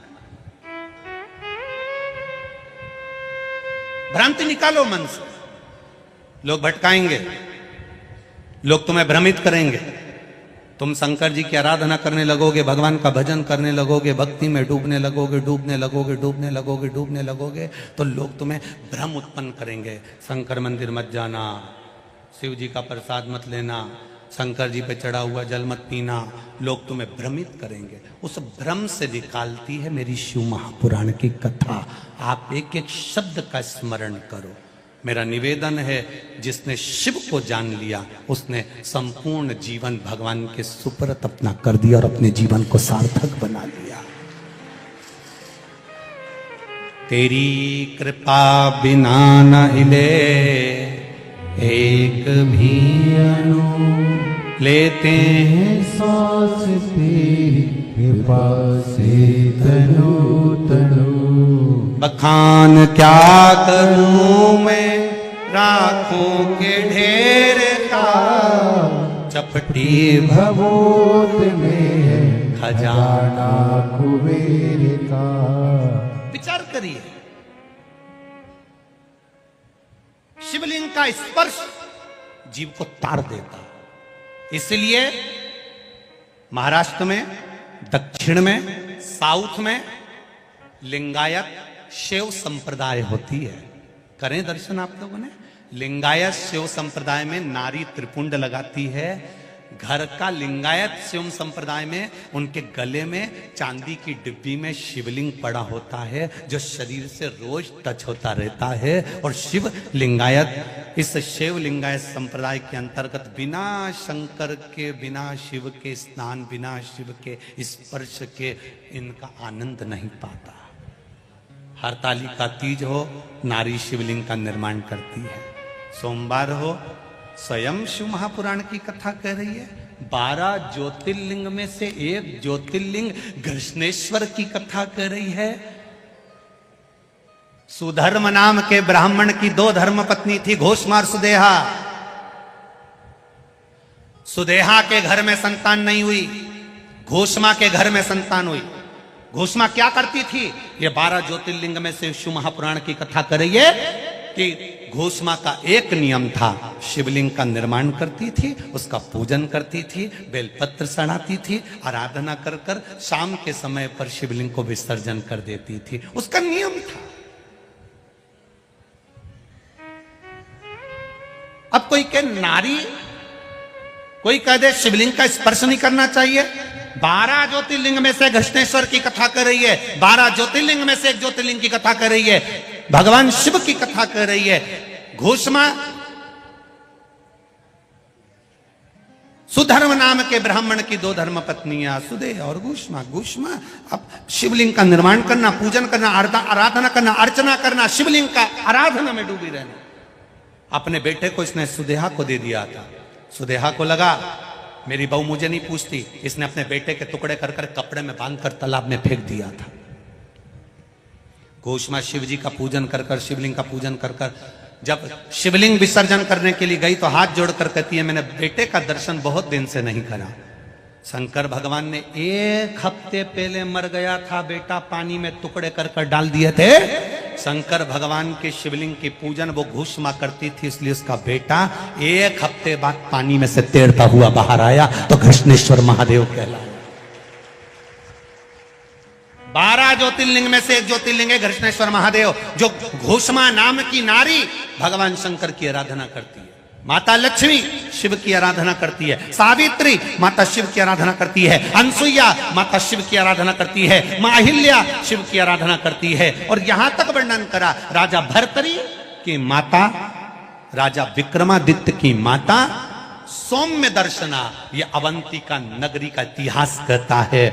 भ्रांति निकालो मन से। लोग भटकाएंगे, लोग तुम्हें भ्रमित करेंगे, तुम शंकर जी की आराधना करने लगोगे, भगवान का भजन करने लगोगे, भक्ति में डूबने लगोगे, डूबने लगोगे, डूबने लगोगे, डूबने लगोगे, तो लोग तुम्हें भ्रम उत्पन्न करेंगे। शंकर मंदिर मत जाना, शिव जी का प्रसाद मत लेना, शंकर जी पे चढ़ा हुआ जल मत पीना, लोग तुम्हें भ्रमित करेंगे। उस भ्रम से निकालती है मेरी शिव महापुराण की कथा। आप एक एक शब्द का स्मरण करो। मेरा निवेदन है, जिसने शिव को जान लिया उसने संपूर्ण जीवन भगवान के सुपुर्द अपना कर दिया और अपने जीवन को सार्थक बना लिया। तेरी कृपा बिना न हिले एक भी अणु, लेते हैं सांस तेरी कृपा से तनु तनु। बखान क्या करूं मैं राखों के ढेर का, चपटी भभूत में है खजाना कुबेर का। विचार करिए, शिवलिंग का स्पर्श जीव को तार देता। इसलिए महाराष्ट्र में, दक्षिण में, साउथ में लिंगायत शिव संप्रदाय होती है। करें दर्शन आप लोगों ने। लिंगायत शिव संप्रदाय में नारी त्रिपुंड लगाती है। घर का लिंगायत शिव संप्रदाय में उनके गले में चांदी की डिब्बी में शिवलिंग पड़ा होता है, जो शरीर से रोज टच होता रहता है। और शिव लिंगायत, इस शिव लिंगायत संप्रदाय के अंतर्गत बिना शंकर के, बिना शिव के स्नान, बिना शिव के स्पर्श के इनका आनंद नहीं पाता। हरतालिका तीज हो, नारी शिवलिंग का निर्माण करती है। सोमवार हो, स्वयं शिव महापुराण की कथा कह रही है। 12 ज्योतिर्लिंग में से एक ज्योतिर्लिंग घृष्णेश्वर की कथा कह रही है। सुधर्म नाम के ब्राह्मण की 2 धर्म पत्नी थी, घोषमा और सुदेहा। सुदेहा के घर में संतान नहीं हुई, घोषमा के घर में संतान हुई। घोषमा क्या करती थी? ये 12 ज्योतिर्लिंग में से शिव महापुराण की कथा कर रही है कि घोषमा का एक नियम था, शिवलिंग का निर्माण करती थी, उसका पूजन करती थी, बेलपत्र चढ़ाती थी, आराधना कर कर शाम के समय पर शिवलिंग को विसर्जन कर देती थी। उसका नियम था। अब कोई कहे नारी, कोई कह दे शिवलिंग का स्पर्श नहीं करना चाहिए। 12 ज्योतिर्लिंग में से घृष्णेश्वर की कथा कर रही है, 12 ज्योतिर्लिंग में से एक ज्योतिर्लिंग की कथा कर रही है, भगवान शिव की कथा कर रही है। घोषमा सुधर्म नाम के ब्राह्मण की 2 धर्म पत्नियां, सुदेह और घोषमा। घोषमा अब शिवलिंग का निर्माण करना, पूजन करना, आराधना करना, अर्चना करना, शिवलिंग का आराधना में डूबी रहना। अपने बेटे को इसने सुदेहा को दे दिया था। सुदेहा को लगा मेरी बहू मुझे नहीं पूछती, इसने अपने बेटे के टुकड़े कर कर कपड़े में बांधकर तालाब में फेंक दिया था। घोषमा शिव जी का पूजन कर कर, शिवलिंग का पूजन कर कर जब शिवलिंग विसर्जन करने के लिए गई तो हाथ जोड़कर कहती है, मैंने बेटे का दर्शन बहुत दिन से नहीं करा। शंकर भगवान ने 1 हफ्ते पहले मर गया था बेटा, पानी में टुकड़े कर कर डाल दिए थे। शंकर भगवान के शिवलिंग की पूजन वो घोषमा करती थी, इसलिए उसका बेटा 1 हफ्ते बाद पानी में से तैरता हुआ बाहर आया तो घृष्णेश्वर महादेव कहलाया। 12 ज्योतिर्लिंग में से एक ज्योतिर्लिंग है घृष्णेश्वर महादेव, जो घोषमा नाम की नारी भगवान शंकर की आराधना करती है। माता लक्ष्मी शिव की आराधना करती है, सावित्री माता शिव की आराधना करती है, अनसुईया माता शिव की आराधना करती है, मां अहिल्या शिव की आराधना करती है। और यहां तक वर्णन करा राजा भर्तरी की माता, राजा विक्रमादित्य की माता सौम्य दर्शना। ये अवंती का नगरी का इतिहास कहता है,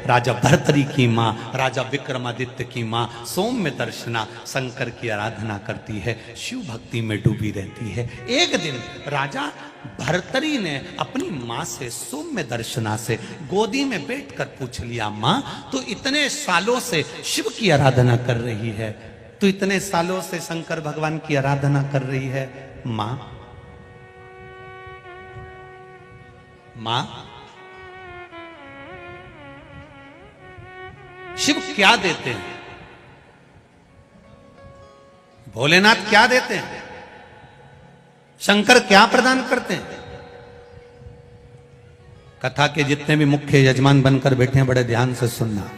राजा भर्तरी की मां, राजा विक्रमादित्य की मां सौम्य दर्शना शंकर की आराधना करती है, शिव भक्ति में डूबी रहती है। एक दिन राजा भर्तरी ने अपनी मां से, सौम्य दर्शना से गोदी में बैठकर पूछ लिया, मां तू इतने सालों से शिव की आराधना कर रही है, तू इतने सालों से शंकर भगवान की आराधना कर रही है, मां शिव क्या देते हैं? भोलेनाथ क्या देते हैं? शंकर क्या प्रदान करते हैं? कथा के जितने भी मुख्य यजमान बनकर बैठे हैं बड़े ध्यान से सुनना।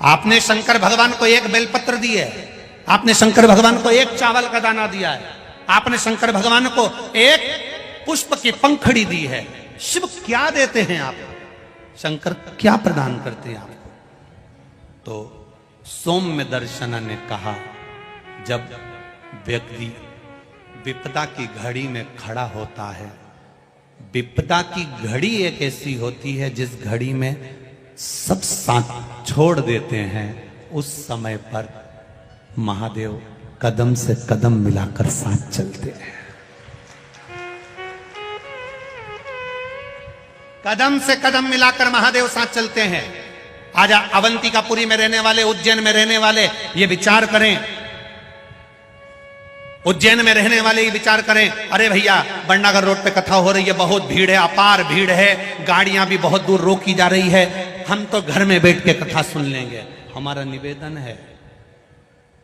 आपने शंकर भगवान को एक बेलपत्र दी है, आपने शंकर भगवान को एक चावल का दाना दिया है, आपने शंकर भगवान को एक पुष्प की पंखड़ी दी है। शिव क्या देते हैं आप? शंकर क्या प्रदान करते हैं आपको? तो सौम्य दर्शन ने कहा, जब व्यक्ति विपदा की घड़ी में खड़ा होता है, विपदा की घड़ी एक ऐसी होती है जिस घड़ी में सब साथ छोड़ देते हैं, उस समय पर महादेव कदम से कदम मिलाकर साथ चलते हैं। कदम से कदम मिलाकर महादेव साथ चलते हैं। आज अवंतिकापुरी में रहने वाले, उज्जैन में रहने वाले ये विचार करें, उज्जैन में रहने वाले ये विचार करें, अरे भैया बंडागर रोड पे कथा हो रही है, बहुत भीड़ है, अपार भीड़ है, गाड़ियां भी बहुत दूर रोकी जा रही है, हम तो घर में बैठ के कथा सुन लेंगे। हमारा निवेदन है,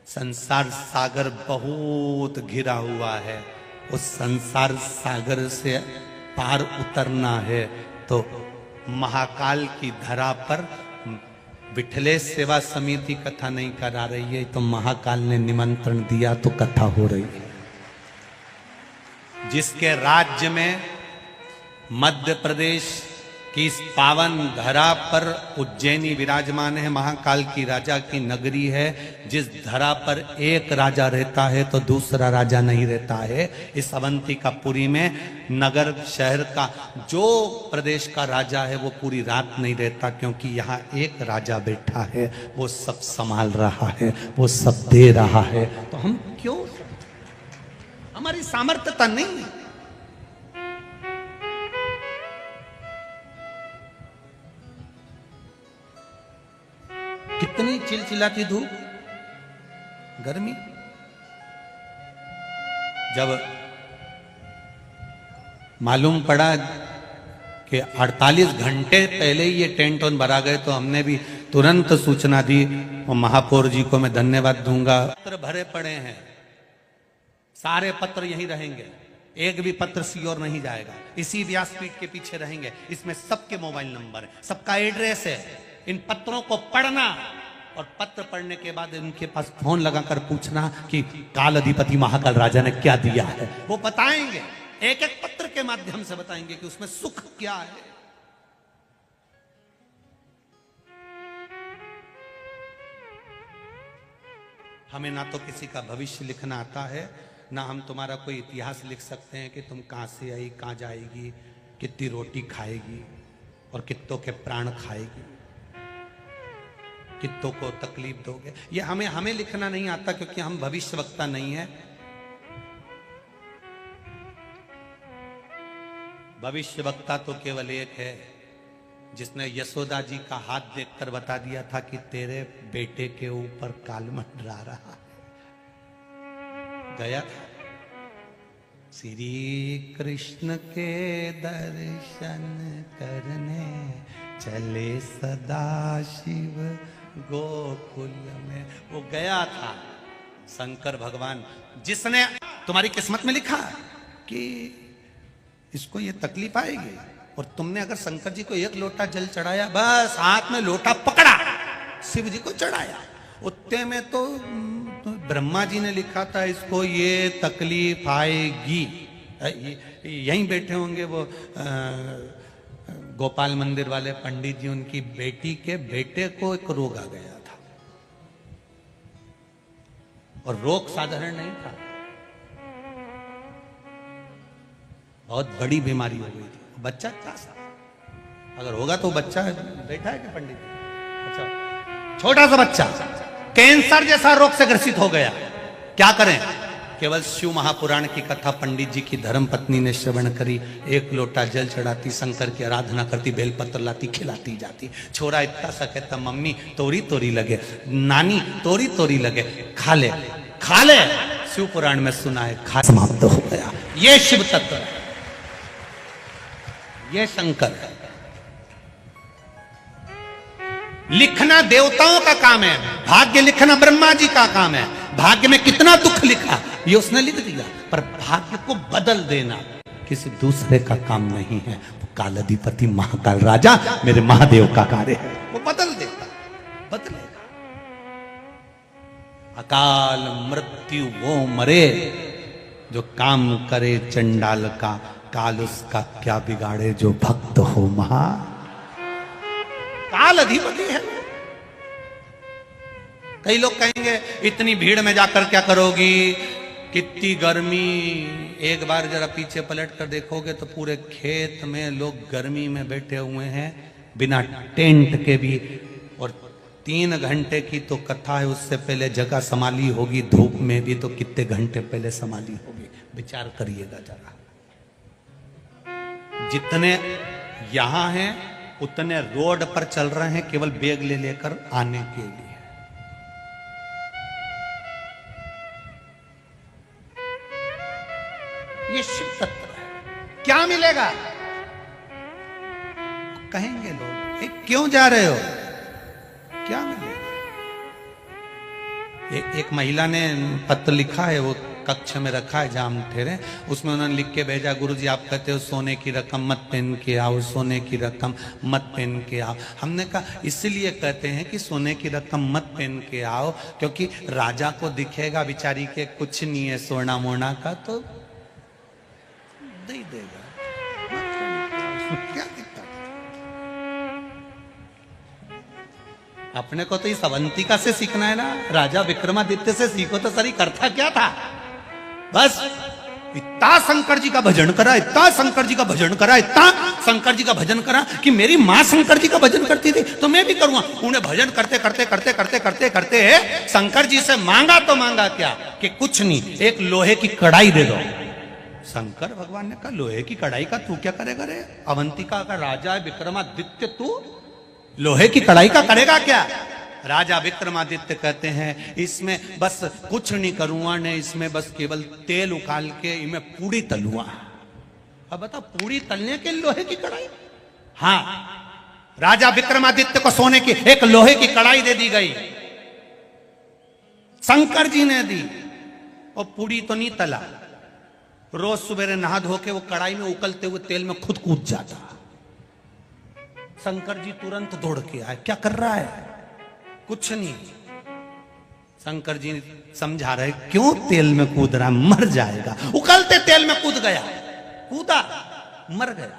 संसार सागर बहुत घिरा हुआ है, उस संसार सागर से पार उतरना है तो महाकाल की धरा पर विठलेश सेवा समिति कथा नहीं करा रही है, तो महाकाल ने निमंत्रण दिया तो कथा हो रही है। जिसके राज्य में मध्य प्रदेश की इस पावन धरा पर उज्जैनी विराजमान है, महाकाल की राजा की नगरी है, जिस धरा पर एक राजा रहता है तो दूसरा राजा नहीं रहता है। इस अवंतिकापुरी में नगर शहर का जो प्रदेश का राजा है वो पूरी रात नहीं रहता, क्योंकि यहाँ एक राजा बैठा है, वो सब संभाल रहा है, वो सब दे रहा है। तो हम क्यों, हमारी सामर्थ्यता नहीं है। कितनी चिलचिलाती धूप, गर्मी, जब मालूम पड़ा कि 48 घंटे पहले ही ये टेंट ऑन भरा गए, तो हमने भी तुरंत सूचना दी और महापौर जी को मैं धन्यवाद दूंगा। पत्र भरे पड़े हैं, सारे पत्र यहीं रहेंगे, एक भी पत्र सियोर नहीं जाएगा, इसी व्यासपीठ के पीछे रहेंगे। इसमें सबके मोबाइल नंबर है, सबका एड्रेस है। इन पत्रों को पढ़ना और पत्र पढ़ने के बाद उनके पास फोन लगाकर पूछना कि काल अधिपति महाकाल राजा ने क्या दिया है, वो बताएंगे, एक एक पत्र के माध्यम से बताएंगे कि उसमें सुख क्या है। हमें ना तो किसी का भविष्य लिखना आता है, ना हम तुम्हारा कोई इतिहास लिख सकते हैं कि तुम कहां से आई, कहां जाएगी, कितनी रोटी खाएगी और कितनों के प्राण खाएगी, कितों को तकलीफ दोगे। ये हमें लिखना नहीं आता, क्योंकि हम भविष्यवक्ता नहीं है। भविष्यवक्ता तो केवल एक है, जिसने यशोदा जी का हाथ देखकर बता दिया था कि तेरे बेटे के ऊपर काल मंडरा रहा है। गया श्री कृष्ण के दर्शन करने चले सदा शिव गोकुल में। वो गया था शंकर भगवान, जिसने तुम्हारी किस्मत में लिखा कि इसको ये तकलीफ आएगी, और तुमने अगर शंकर जी को एक लोटा जल चढ़ाया, बस हाथ में लोटा पकड़ा, शिव जी को चढ़ाया, उतने में तो ब्रह्मा जी ने लिखा था इसको ये तकलीफ आएगी। यहीं बैठे होंगे वो गोपाल मंदिर वाले पंडित जी, उनकी बेटी के बेटे को एक रोग आ गया था, और रोग साधारण नहीं था, बहुत बड़ी बीमारी हो गई थी। बच्चा क्या सा, अगर होगा तो बच्चा बैठा है कि पंडित, अच्छा छोटा सा बच्चा कैंसर जैसा रोग से ग्रसित हो गया। क्या करें? केवल शिव महापुराण की कथा पंडित जी की धर्म पत्नी ने श्रवण करी, एक लोटा जल चढ़ाती, शंकर की आराधना करती, बेलपत्र लाती, खिलाती जाती। छोरा इतना सा कहता, मम्मी तोरी तोरी लगे, नानी तोरी तोरी लगे, खा ले खा ले। शिव पुराण में सुना है, खा समाप्त हो गया। ये शिव तत्व है, ये शंकर है। लिखना देवताओं का काम है, भाग्य लिखना ब्रह्मा जी का काम है। भाग्य में कितना दुख लिखा ये उसने लिख दिया, पर भाग्य को बदल देना किसी दूसरे का काम नहीं है। वो कालाधिपति महाकाल राजा मेरे महादेव का कार्य है, वो बदल देता, बदलेगा। अकाल मृत्यु वो मरे जो काम करे चंडाल का, काल उसका क्या बिगाड़े जो भक्त हो महा। काल अधिपति है। कई लोग कहेंगे इतनी भीड़ में जाकर क्या करोगी, कितनी गर्मी। एक बार जरा पीछे पलट कर देखोगे तो पूरे खेत में लोग गर्मी में बैठे हुए हैं बिना टेंट के भी, और 3 घंटे की तो कथा है, उससे पहले जगह संभाली होगी धूप में भी तो कितने घंटे पहले संभाली होगी। विचार करिएगा जरा। जितने यहां हैं उतने रोड पर चल रहे हैं केवल बैग ले लेकर आने के लिए। ये शिव तत्व है। क्या मिलेगा कहेंगे लोग, क्यों जा रहे हो, क्या मिलेगा। एक महिला ने पत्र लिखा है, वो कक्ष में रखा है जहां हम ठहरे, उसमें उन्होंने लिख के भेजा, गुरुजी आप कहते हो सोने की रकम मत पहन के आओ, सोने की रकम मत पहन के आओ। हमने कहा इसलिए कहते हैं कि सोने की रकम मत पहन के आओ क्योंकि राजा को दिखेगा बिचारी के कुछ नहीं है सोना मोना का, तो दे देगा, क्या दिक्कत। अपने को तो इस अवंतिका से सीखना है ना, राजा विक्रमादित्य से सीखो तो सरी करता क्या था। बस इतना शंकर जी का भजन करा, इतना शंकर जी का भजन करा, इतना शंकर जी का भजन करा कि मेरी मां शंकर जी का भजन करती थी तो मैं भी करूंगा। उन्हें भजन करते करते करते करते करते करते शंकर जी से मांगा तो मांगा क्या कि कुछ नहीं, एक लोहे की कढ़ाई दे दो। शंकर भगवान ने कहा लोहे की कढ़ाई का तू क्या करेगा रे, अवंतिका का राजा है विक्रमादित्य, तू लोहे की कढ़ाई का करेगा क्या। राजा विक्रमादित्य कहते हैं इसमें बस कुछ नहीं करूंगा ने, इसमें बस केवल तेल उकाल के इनमें पूड़ी तलूंगा। अब बता पूड़ी तलने के लोहे की कढ़ाई। हाँ, राजा विक्रमादित्य को सोने की एक लोहे की कढ़ाई दे दी गई, शंकर जी ने दी, और पूड़ी तो नहीं तला। रोज सुबह नहा धो के वो कढ़ाई में उकलते हुए तेल में खुद कूद जाता। शंकर जी तुरंत दौड़ के आए, क्या कर रहा है, कुछ नहीं। शंकर जी समझा रहे क्यों तेल में कूद रहा, मर जाएगा। उकलते तेल में कूद गया, कूदा मर गया,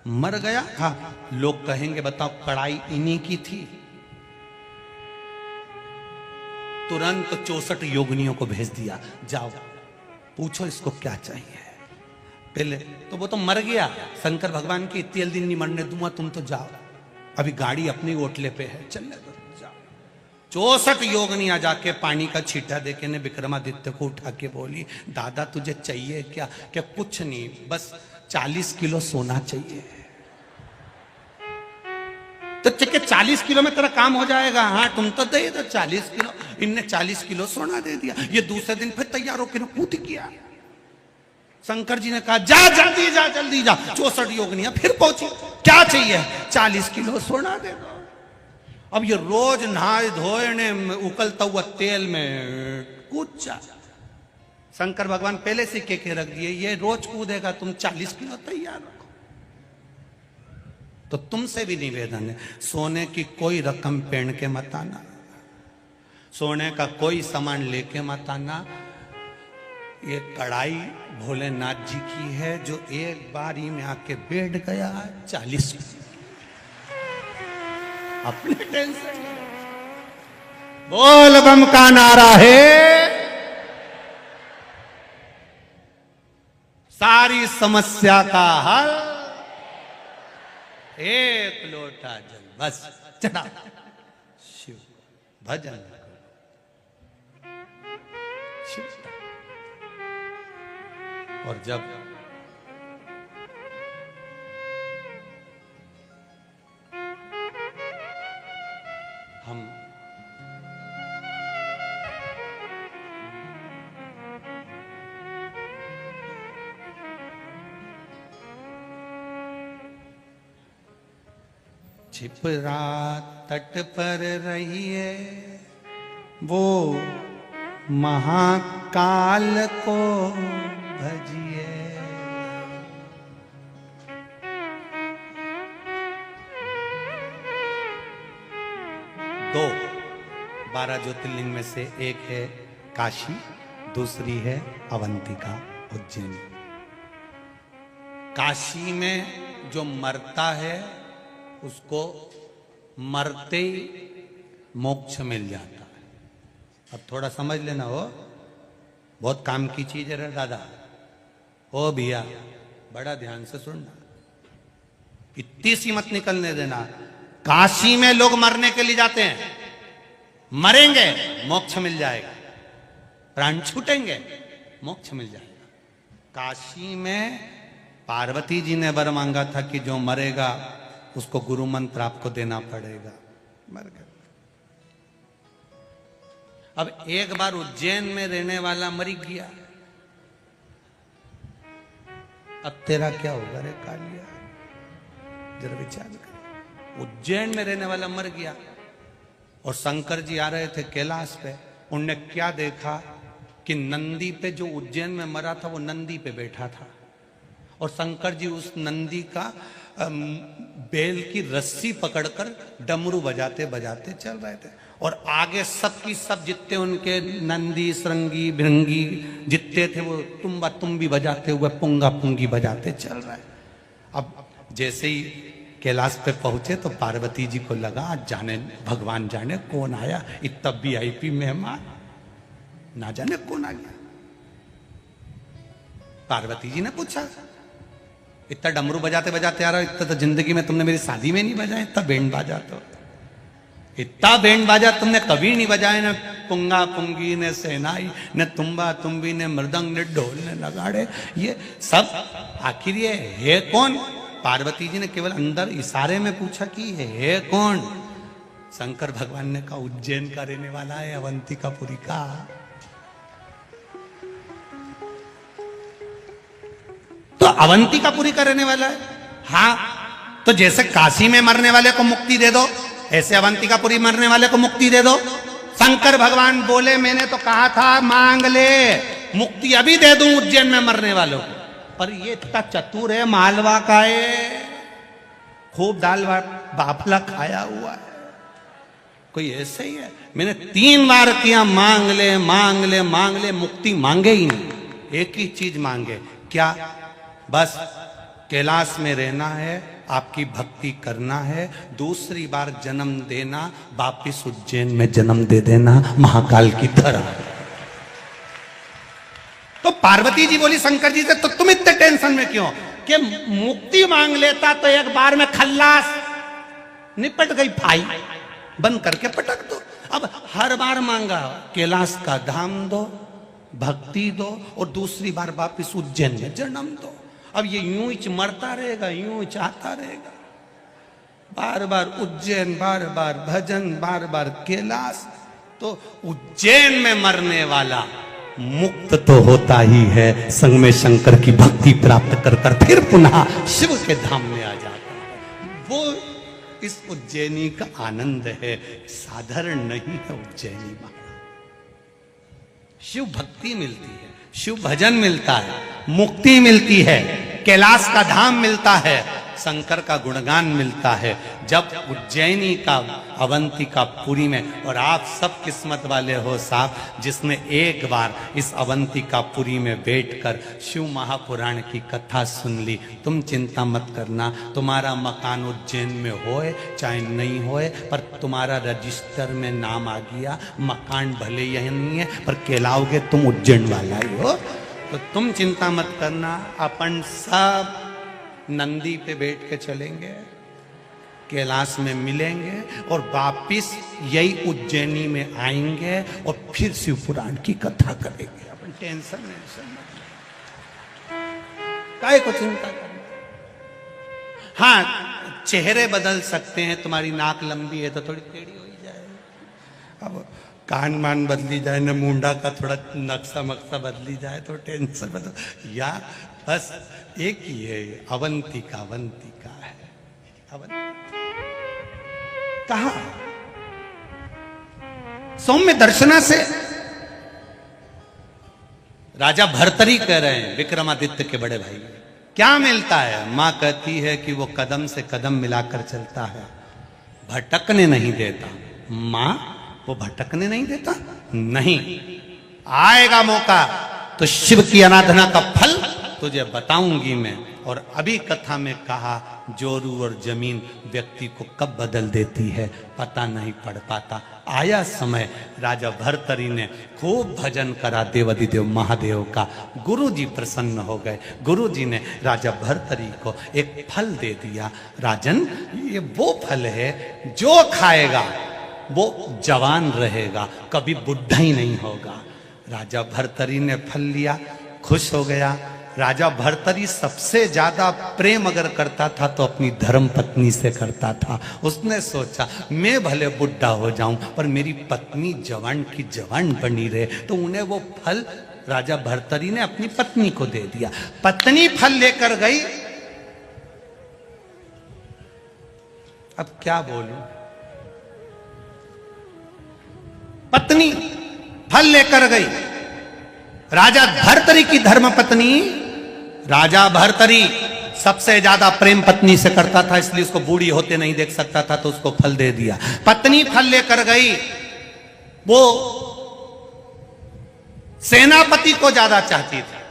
मर गया। हाँ, लोग कहेंगे बताओ कढ़ाई इन्हीं की थी। तुरंत 64 योगिनियों को भेज दिया, जाओ पूछो इसको क्या चाहिए। पहले तो वो तो मर गया, शंकर भगवान की तेल दिन नहीं मरने दूंगा, तुम तो जाओ, अभी गाड़ी अपनी ओटले पे है, चलने दो, जाओ। 64 योगिनियां जाके पानी का छींटा देके ने विक्रमादित्य को उठा के बोली दादा तुझे चाहिए क्या। क्या कुछ नहीं, बस 40 किलो सोना चाहिए। तो चक्के 40 किलो में तेरा काम हो जाएगा। हाँ तुम तो दे दो 40 किलो। इनने 40 किलो सोना दे दिया। ये दूसरे दिन फिर तैयार होकर कूद किया। शंकर जी ने कहा जा जल्दी जा, जल्दी जा। 64 योगिनियां फिर पहुंची, क्या चाहिए, 40 किलो सोना दे दो। अब ये रोज नहाए धोए ने उकलता हुआ तेल में कूद जा। शंकर भगवान पहले से कह के रख दिए ये रोज कूदेगा, तुम 40 किलो तैयार रखो। तो तुमसे भी निवेदन है, सोने की कोई रकम पहन के मत आना, सोने का कोई सामान लेके मत आना। ये कढ़ाई भोलेनाथ जी की है जो एक बार ही में आके बैठ गया 40 अपने टेंशन। बोल बम का नारा है, सारी समस्या का हल एक लोटा जल बस चढ़ा। शिव भजन शिव। और जब हम छिपरा तट पर रहिए वो महाकाल को भजिए। दो 12 ज्योतिर्लिंग में से एक है काशी, दूसरी है अवंतिका उज्जैन। काशी में जो मरता है उसको मरते ही मोक्ष मिल जाता है। अब थोड़ा समझ लेना, हो बहुत काम की चीज है रे दादा। ओ भैया बड़ा ध्यान से सुनना, इतनी सी मत निकलने देना। काशी में लोग मरने के लिए जाते हैं, मरेंगे मोक्ष मिल जाएगा, प्राण छूटेंगे मोक्ष मिल जाएगा। काशी में पार्वती जी ने वर मांगा था कि जो मरेगा उसको गुरु मंत्र आपको देना पड़ेगा, मर गए। अब एक बार उज्जैन में रहने वाला मर गया, अब तेरा क्या होगा रे कालिया, जरा विचार कर। उज्जैन में रहने वाला मर गया और शंकर जी आ रहे थे कैलाश पे। उनने क्या देखा कि नंदी पे, जो उज्जैन में मरा था वो नंदी पे बैठा था और शंकर जी उस नंदी का बेल की रस्सी पकड़कर डमरू बजाते बजाते चल रहे थे और आगे सबकी सब जितने उनके नंदी श्रृंगी भृंगी जितने थे वो तुम्बा तुम्बी बजाते हुए पुंगा पुंगी बजाते चल रहे। अब जैसे ही कैलाश पे पहुंचे तो पार्वती जी को लगा जाने भगवान जाने कौन आया, इतना VIP मेहमान, ना जाने कौन आ गया। पार्वती जी ने पूछा, इतना डमरू बजाते बजाते आ रहा, इतना तो जिंदगी में तुमने मेरी शादी में नहीं बजाया, इतना बैंड बाजा तो, इतना बैंड बाजा तुमने कभी नहीं बजाया, न पुंगा पुंगी ने सेनाई न तुम्बा तुम्बी ने मृदंग ने ढोल ने नगाड़े, ये सब आखिर ये है कौन? पार्वती जी ने केवल अंदर इशारे में पूछा कि ये है कौन? शंकर भगवान ने कहा उज्जैन का रहने वाला है, अवंतिकापुरी का। तो अवंतिकापुरी का रहने वाला है। हाँ, तो जैसे काशी में मरने वाले को मुक्ति दे दो, ऐसे अवंतिकापुरी मरने वाले को मुक्ति दे दो। शंकर भगवान बोले मैंने तो कहा था मांग ले, मुक्ति अभी दे दूं उज्जैन में मरने वालों को। पर ये इतना चतुर है, मालवा का है, खूब दाल बाफला खाया हुआ है, कोई ऐसे ही है। मैंने 3 बार किया मांग ले मांग ले मांग ले, मुक्ति मांगे ही नहीं। एक ही चीज मांगे, क्या? बस कैलाश में रहना है, आपकी भक्ति करना है, दूसरी बार जन्म देना, वापिस उज्जैन में जन्म दे देना महाकाल की तरह। तो पार्वती जी बोली शंकर जी से, तो तुम इतने टेंशन में क्यों? कि मुक्ति मांग लेता तो एक बार में खल्लास, निपट गई फाई, बंद करके पटक दो। अब हर बार मांगा कैलाश का धाम दो, भक्ति दो, और दूसरी बार वापिस उज्जैन में जन्म दो। अब ये यूं ही मरता रहेगा, यूं ही चाहता रहेगा, बार बार उज्जैन, बार बार भजन, बार बार कैलाश। तो उज्जैन में मरने वाला मुक्त तो होता ही है, संग में शंकर की भक्ति प्राप्त कर कर फिर पुनः शिव के धाम में आ जाता है। वो इस उज्जैनी का आनंद है, साधारण नहीं है उज्जैनी महाराज। शिव भक्ति मिलती है, शिव भजन मिलता है, मुक्ति मिलती है, कैलाश का धाम मिलता है, शंकर का गुणगान मिलता है। जब उज्जैनी का अवंतिकापुरी में, और आप सब किस्मत वाले हो साहब जिसने एक बार इस अवंतिकापुरी में बैठकर शिव महापुराण की कथा सुन ली। तुम चिंता मत करना, तुम्हारा मकान उज्जैन में होए चाहे नहीं होए, पर तुम्हारा रजिस्टर में नाम आ गया। मकान भले यही नहीं है पर कहलाओगे तुम उज्जैन वाला ही हो। तो तुम चिंता मत करना, अपन सब नंदी पे बैठ के चलेंगे, कैलाश में मिलेंगे और वापिस यही उज्जैनी में आएंगे और फिर शिव पुराण की कथा करेंगे। अपन टेंशन नहीं, काय को चिंता करना। हाँ, चेहरे बदल सकते हैं, तुम्हारी नाक लंबी है तो थोड़ी टेढ़ी हो ही जाए, अब कान मान बदली जाए न, मुंडा का थोड़ा नक्शा मक्सा बदली जाए तो टेंशन बदल, या बस एक ही है, अवंतिका अवंतिका है। कहा सौम्य दर्शना से राजा भर्तरी कह रहे हैं विक्रमादित्य के बड़े भाई, क्या मिलता है? मां कहती है कि वो कदम से कदम मिलाकर चलता है, भटकने नहीं देता, मां वो भटकने नहीं देता? नहीं, आएगा मौका तो शिव की आराधना का फल तुझे बताऊंगी मैं। और अभी कथा में कहा जोरू और जमीन व्यक्ति को कब बदल देती है पता नहीं पड़ पाता। आया समय, राजा भर्तरी ने खूब भजन करा देवाधिदेव महादेव का। गुरुजी प्रसन्न हो गए। गुरुजी ने राजा भर्तरी को एक फल दे दिया। राजन, ये वो फल है जो खाएगा वो जवान रहेगा, कभी बुढ़ा ही नहीं होगा। राजा भर्तरी ने फल लिया, खुश हो गया। राजा भर्तरी सबसे ज्यादा प्रेम अगर करता था तो अपनी धर्म पत्नी से करता था। उसने सोचा मैं भले बुढ़ा हो जाऊं पर मेरी पत्नी जवान की जवान बनी रहे, तो उन्हें वो फल राजा भर्तरी ने अपनी पत्नी को दे दिया। पत्नी फल लेकर गई। अब क्या बोलूं, पत्नी फल लेकर गई। राजा भर्तरी की धर्म पत्नी, राजा भर्तरी सबसे ज्यादा प्रेम पत्नी से करता था, इसलिए उसको बूढ़ी होते नहीं देख सकता था, तो उसको फल दे दिया। पत्नी फल लेकर गई। वो सेनापति को ज्यादा चाहती थी,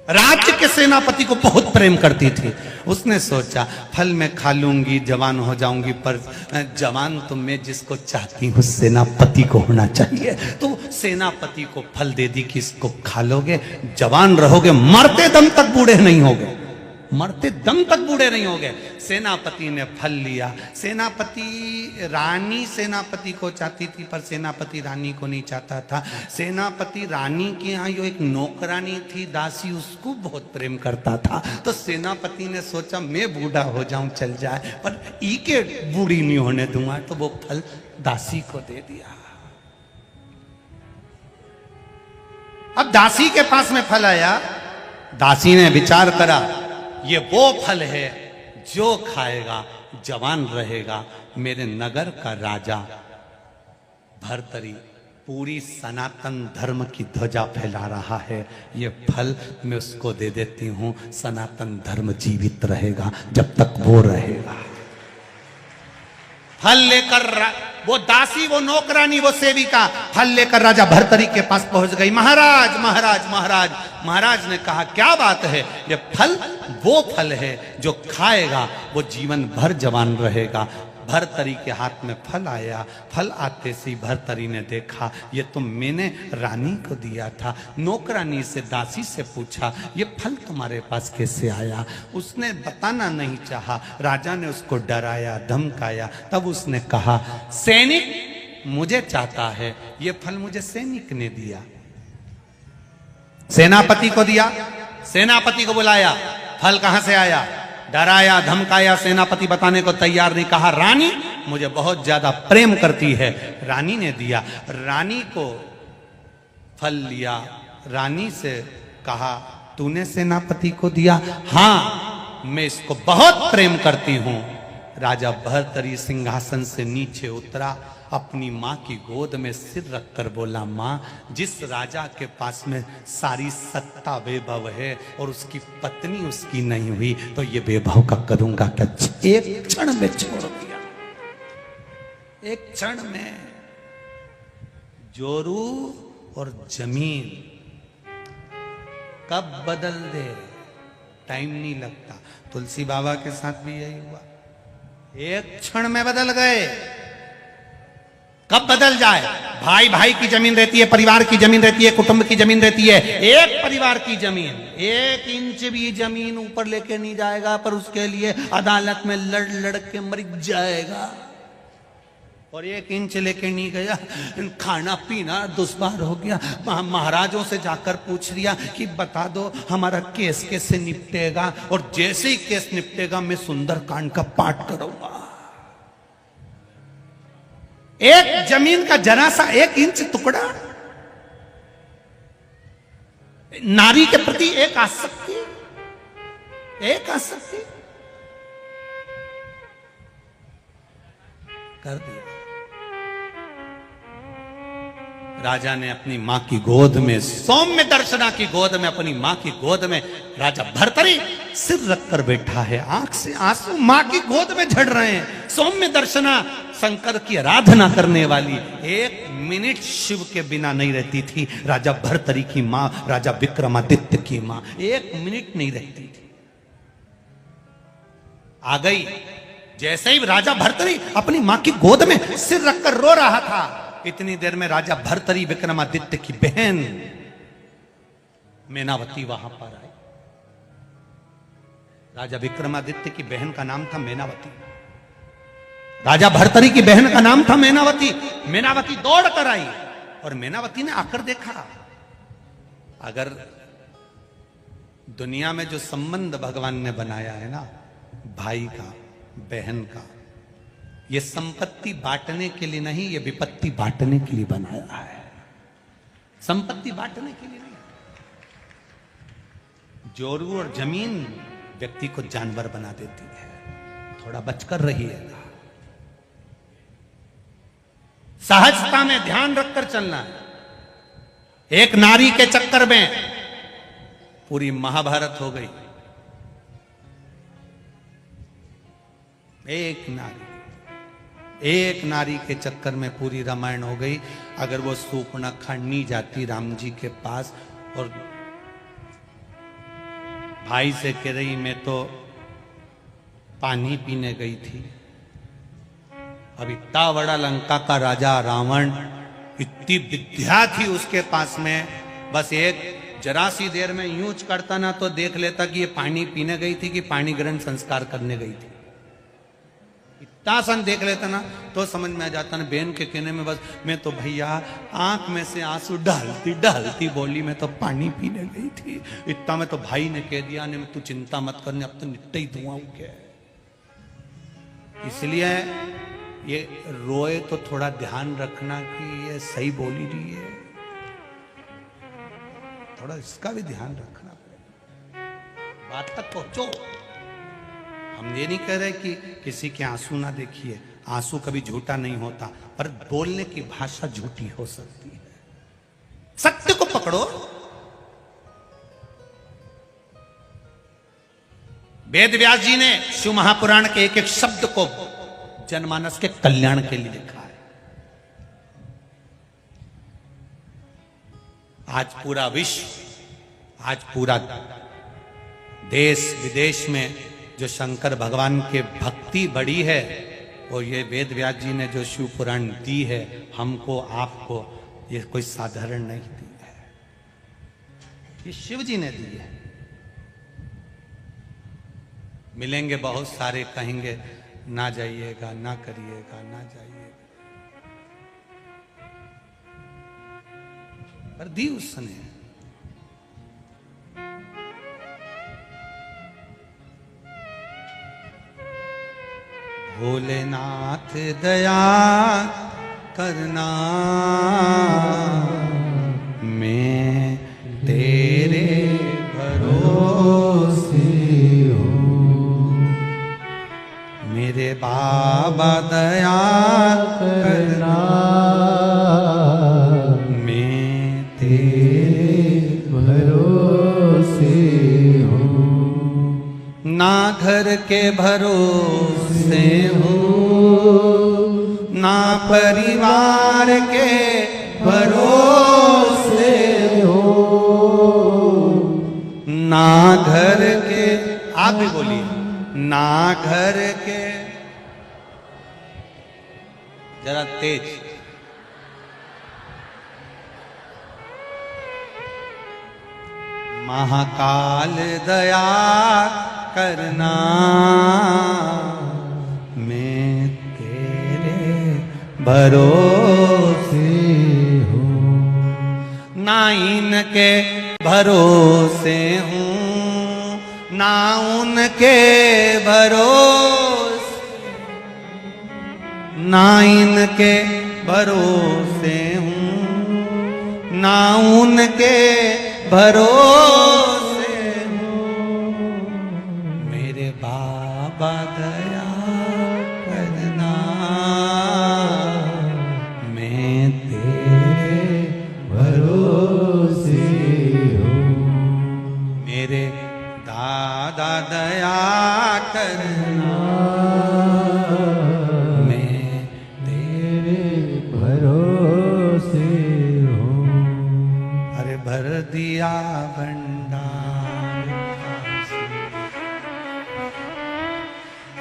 राज्य के सेनापति को बहुत प्रेम करती थी। उसने सोचा फल मैं खा लूंगी, जवान हो जाऊंगी, पर जवान तो मैं जिसको चाहती हूँ सेनापति को होना चाहिए। तो सेनापति को फल दे दी कि इसको खा लोगे, जवान रहोगे, मरते दम तक बूढ़े नहीं होगे, मरते दम तक बूढ़े नहीं होगे। सेनापति ने फल लिया। सेनापति रानी सेनापति को चाहती थी पर सेनापति रानी को नहीं चाहता था। सेनापति रानी के यहाँ जो एक नौकरानी थी दासी, उसको बहुत प्रेम करता था। तो सेनापति ने सोचा मैं बूढ़ा हो जाऊं चल जाए, पर ई के बूढ़ी नहीं होने दूंगा, तो वो फल दासी को दे दिया। अब दासी के पास में फल आया। दासी ने विचार करा ये वो फल है जो खाएगा जवान रहेगा। मेरे नगर का राजा भर्तरी पूरी सनातन धर्म की ध्वजा फैला रहा है, ये फल मैं उसको दे देती हूं, सनातन धर्म जीवित रहेगा जब तक वो रहेगा। फल लेकर वो दासी, वो नौकरानी, वो सेविका फल लेकर राजा भर्तरी के पास पहुंच गई। महाराज महाराज महाराज। महाराज ने कहा क्या बात है, ये फल वो फल है जो खाएगा वो जीवन भर जवान रहेगा। भर्तरी के हाथ में फल आया। फल आते से भर्तरी ने देखा ये तो मैंने रानी को दिया था। नौकरानी से, दासी से पूछा ये फल तुम्हारे पास कैसे आया? उसने बताना नहीं चाहा। राजा ने उसको डराया, धमकाया। तब उसने कहा सैनिक मुझे चाहता है, ये फल मुझे सैनिक ने दिया। सेनापति को दिया। सेनापति को बुलाया, फल कहां से आया? डराया, धमकाया। सेनापति बताने को तैयार नहीं। कहा रानी मुझे बहुत ज्यादा प्रेम करती है, रानी ने दिया। रानी को फल लिया। रानी से कहा तूने सेनापति को दिया? हाँ, मैं इसको बहुत प्रेम करती हूं। राजा भर्तरी सिंहासन से नीचे उतरा, अपनी माँ की गोद में सिर रखकर बोला माँ, जिस राजा के पास में सारी सत्ता वैभव है और उसकी पत्नी उसकी नहीं हुई, तो ये वैभव का करूंगा क्या? एक क्षण में छोड़ दिया। एक क्षण में जोरू और जमीन कब बदल दे टाइम नहीं लगता। तुलसी बाबा के साथ भी यही हुआ, एक क्षण में बदल गए। कब बदल जाए? भाई भाई की जमीन रहती है, परिवार की जमीन रहती है, कुटुंब की जमीन रहती है। एक परिवार की जमीन 1 इंच भी जमीन ऊपर लेके नहीं जाएगा, पर उसके लिए अदालत में लड़ लड़ के मर जाएगा। और 1 इंच लेके नहीं गया, खाना पीना दुश्वार हो गया। महाराजों से जाकर पूछ लिया कि बता दो हमारा केस कैसे निपटेगा, और जैसे ही केस निपटेगा मैं सुंदरकांड का पाठ करूंगा। एक जमीन का जरा सा 1 इंच टुकड़ा, नारी के प्रति एक आसक्ति, एक आसक्ति कर दिया। राजा ने अपनी मां की गोद में, सौम्य दर्शना की गोद में, अपनी मां की गोद में राजा भर्तरी सिर रखकर बैठा है, आंख से आंसू मां की गोद में झड़ रहे हैं। सौम्य दर्शना, शंकर की आराधना करने वाली, एक मिनट शिव के बिना नहीं रहती थी। राजा भर्तरी की मां, राजा विक्रमादित्य की मां, एक मिनट नहीं रहती थी। आ गई, जैसे ही राजा भर्तरी अपनी मां की गोद में सिर रखकर रो रहा था, इतनी देर में राजा भर्तरी विक्रमादित्य की बहन मेनावती वहां पर आई। राजा विक्रमादित्य की बहन का नाम था मेनावती, राजा भर्तरी की बहन का नाम था मेनावती। मेनावती दौड़ कर आई और मेनावती ने आकर देखा, अगर दुनिया में जो संबंध भगवान ने बनाया है ना, भाई का, बहन का, ये संपत्ति बांटने के लिए नहीं, ये विपत्ति बांटने के लिए बनाया है। संपत्ति बांटने के लिए नहीं। जोरू और जमीन व्यक्ति को जानवर बना देती है, थोड़ा बचकर रहिएगा। सहजता में ध्यान रखकर चलना है। एक नारी के चक्कर में पूरी महाभारत हो गई। एक नारी के चक्कर में पूरी रामायण हो गई। अगर वो सूर्पणखा नहीं जाती राम जी के पास और भाई से कह रही मैं तो पानी पीने गई थी, अब इतना बड़ा लंका का राजा रावण, इतनी विद्या थी उसके पास में, बस एक जरा सी देर में यूं करता ना तो देख लेता कि ये पानी पीने गई थी कि पानी ग्रहण संस्कार करने गई थी। इतना सन देख लेता ना तो समझ में आ जाता ना। बहन के कहने में बस मैं तो भैया आंख में से आंसू डालती डालती बोली मैं तो पानी पीने गई थी। इतना में तो भाई ने कह दिया ने तू चिंता मत करने, अब तो नित्य ही धुआं क्या है। इसलिए ये रोए तो थोड़ा ध्यान रखना कि ये सही बोली रही है, थोड़ा इसका भी ध्यान रखना पड़ेगा। बात तक पहुंचो। हम ये नहीं कह रहे कि किसी के आंसू ना देखिए, आंसू कभी झूठा नहीं होता, पर बोलने की भाषा झूठी हो सकती है। सत्य को पकड़ो। वेद व्यास जी ने शिव महापुराण के एक एक शब्द को जनमानस के कल्याण के लिए लिखा है। आज पूरा विश्व, आज पूरा देश विदेश में जो शंकर भगवान के भक्ति बढ़ी है, और ये वेद व्यास जी ने जो शिव पुराण दी है हमको आपको, ये कोई साधारण नहीं दी है, ये शिव जी ने दी है। मिलेंगे बहुत सारे, कहेंगे ना जाइएगा, ना करिएगा, ना जाइएगा, पर दी उसने। भोलेनाथ दया करना, मैं तेरे भरोसे हूँ। मेरे बाबा दया करना, मैं तेरे भरोसे हूँ। ना घर के भरोसे हूँ, ना परिवार के भरोसे हूँ, ना घर के, आप भी बोलिए, ना घर के, जरा तेज, महाकाल दया करना, मैं तेरे भरोसे हूँ। ना इनके भरोसे हूँ, ना उनके भरोसे, ना इनके भरोसे हूँ, ना उनके भरोसे हूँ। मेरे बाबा दया करना, मैं तेरे भरोसे हूँ। मेरे दादा दया करना, मैं तेरे भरोसे हूँ। अरे भर दिया भंडार,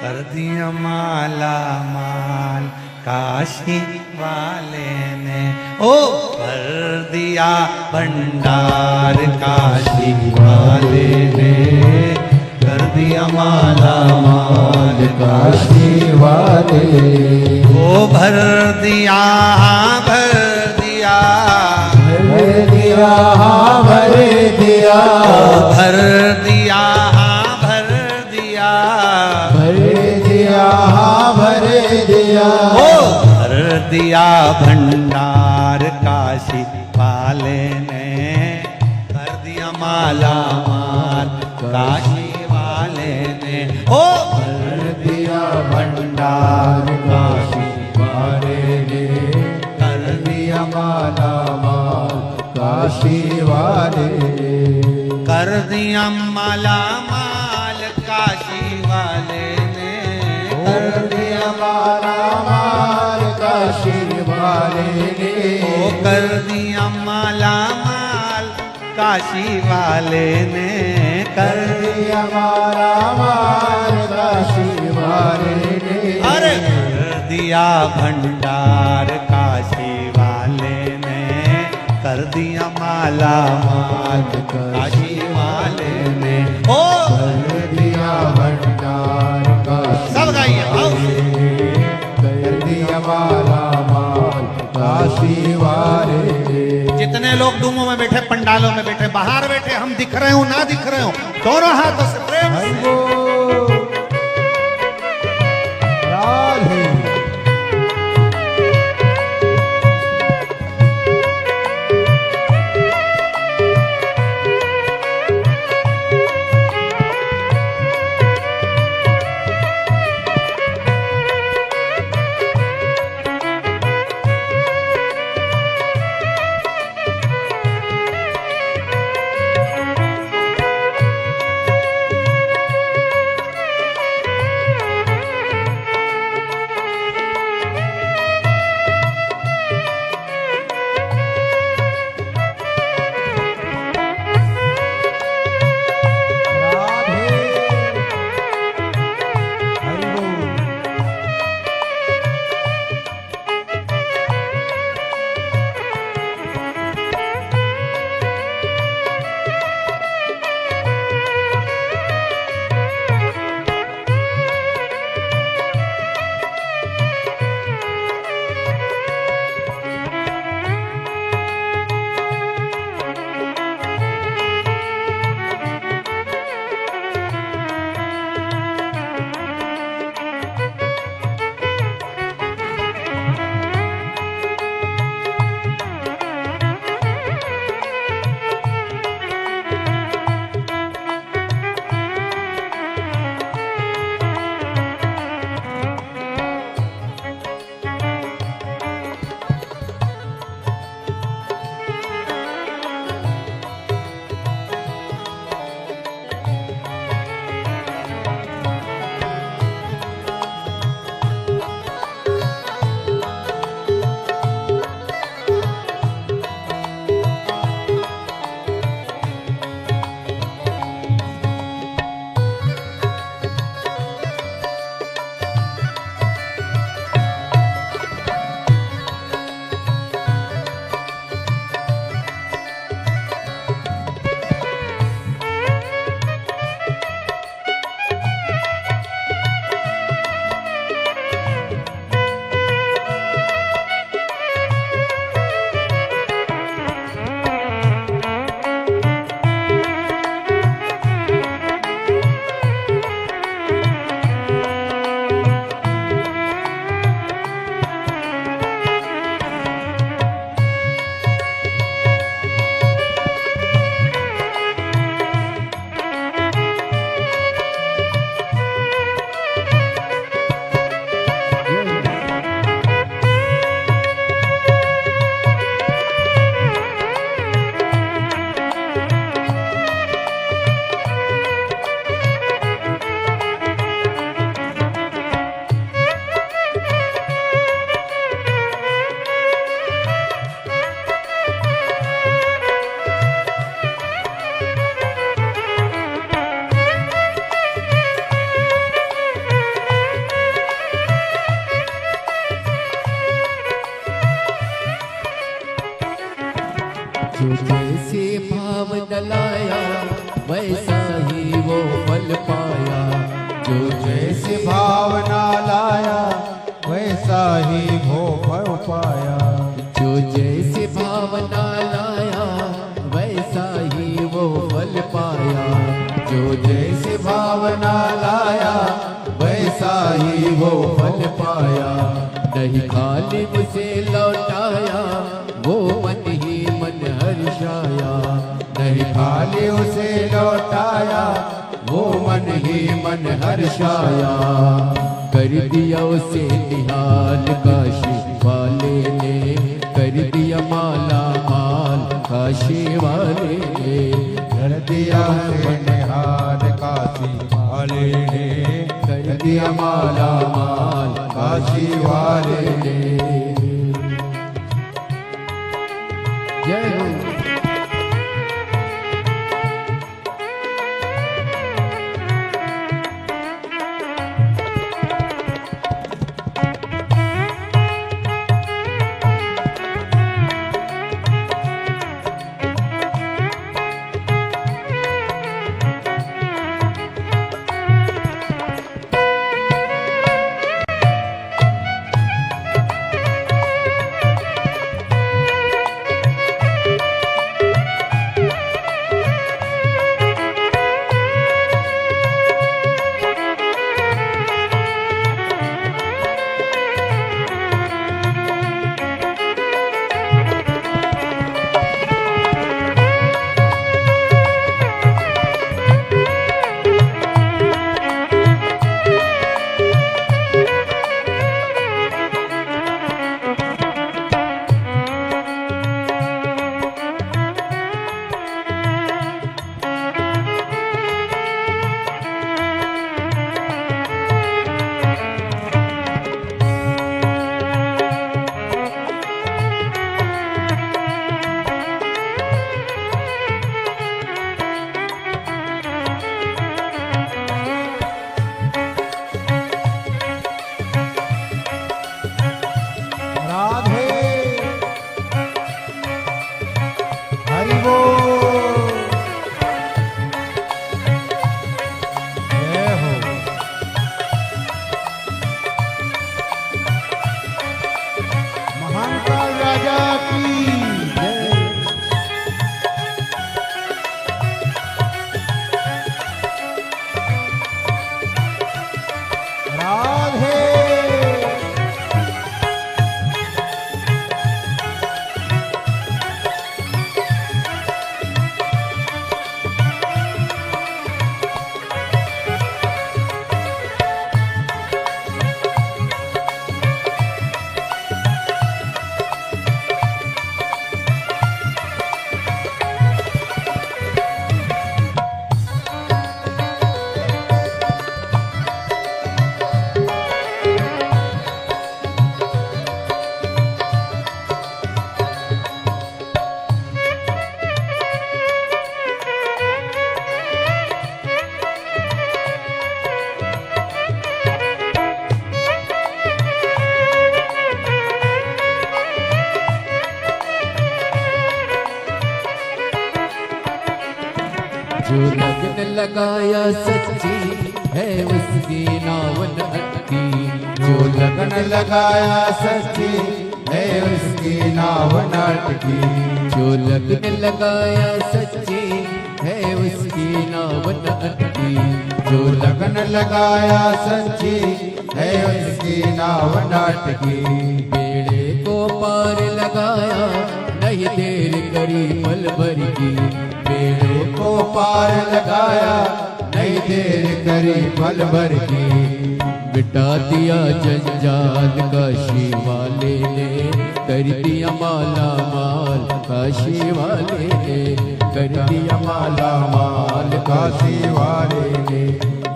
कर दिया माला माल काशी वाले ने, ओ भर दिया भंडार काशी वाले ने, कर दिया माला माल काशी वाले, ओ भर दिया भर दिया भर दिया भर दिया, भर दिया भर दिया भर दिया भर दिया, ओ भर दिया भंडार काशी वाले ने, कर दिया माला माल काशी वाले ने, ओ भर दिया भंडार काशी वाले ने, कर दिया माला माल काशी वाले, कर दिया माला माल काशी वाले ने, कर दिया माला माल काशी वाले ने, ओ कर दिया माला माल काशी वाले ने, कर दिया माला माल काशी वाले ने, अरे कर दिया भंडार काशी वाले ने, कर दिया माला माल काशी वाले ने, ओ कर दिया भंडार काशी सब गाइए, आओ। वाले ने, कर दिया माला माल काशी वाले ने। जितने लोग डूमों में बैठे, पंडालों में बैठे, बाहर बैठे, हम दिख रहे हो ना दिख रहे हो, दोनों हाथों से प्रेम से हरिबो राधे। नहीं खाली मुझे लौटाया, वो मन ही मन हर्षाया। नहीं खाली उसे लौटाया, वो मन ही मन हर्षाया। कर दिया उसे निहाल काशी वाले ने, कर दिया माला माल काशी वाले ने। कर दिया निहाल काशी वाले ने, कर दिया माला माल काशी वाले ने। जय हो। जो लगन लगाया सच्ची है उसकी नावन अटकी। जो लगन लगाया सच्ची है उसकी नावन अटकी। जो लगन लगाया सच्ची है उसकी नावन अटकी। जो लगन लगाया सच्ची है उसकी नावन अटकी। बेड़े को पार लगाया नहीं देर करी पल भर की। बेड़े को पार लगाया नहीं देर करी पल भर की। मिटा दिया जंजाल काशी वाले ने कर दिया माला माल काशी वाले ने। कर दिया माला माल काशी वाले ने।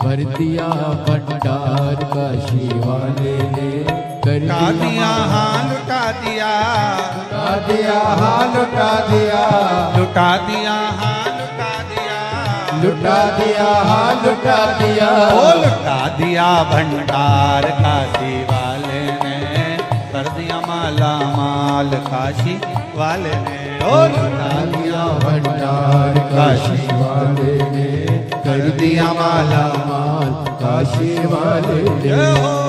भर दिया भंडार काशी वाले ने। कर दिया हाँ लुटा दिया। लुटा दिया हाँ लुटा दिया। लुटा दिया हाँ लुटा दिया। लुटा दिया हाँ लुटा दिया। ओ लुटा दिया भंडार काशी वाले ने। कर दिया माला माल काशी वाले ने। ओ लुटा दिया भंडार काशी वाले ने। कर दिया माला माल काशी वाले ने।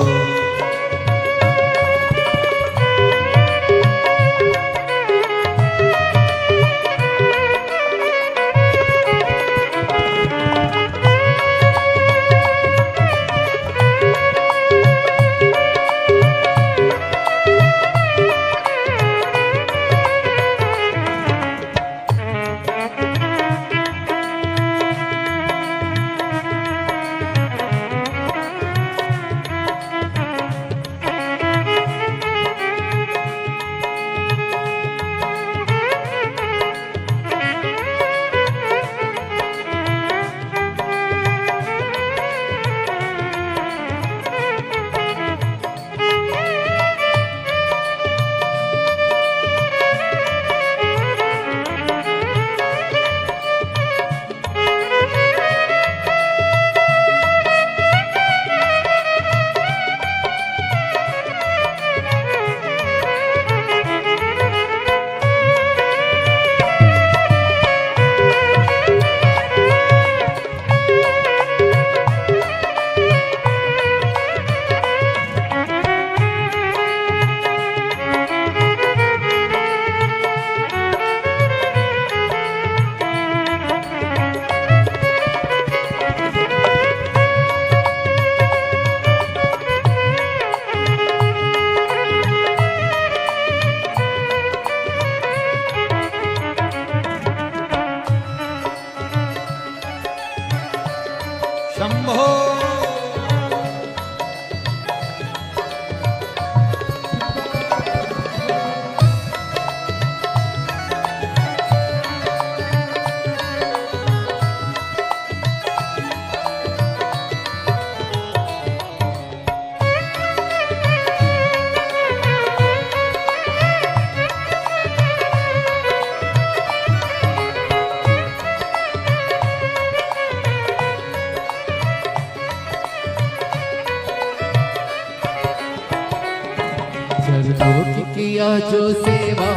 चरणों की किया जो सेवा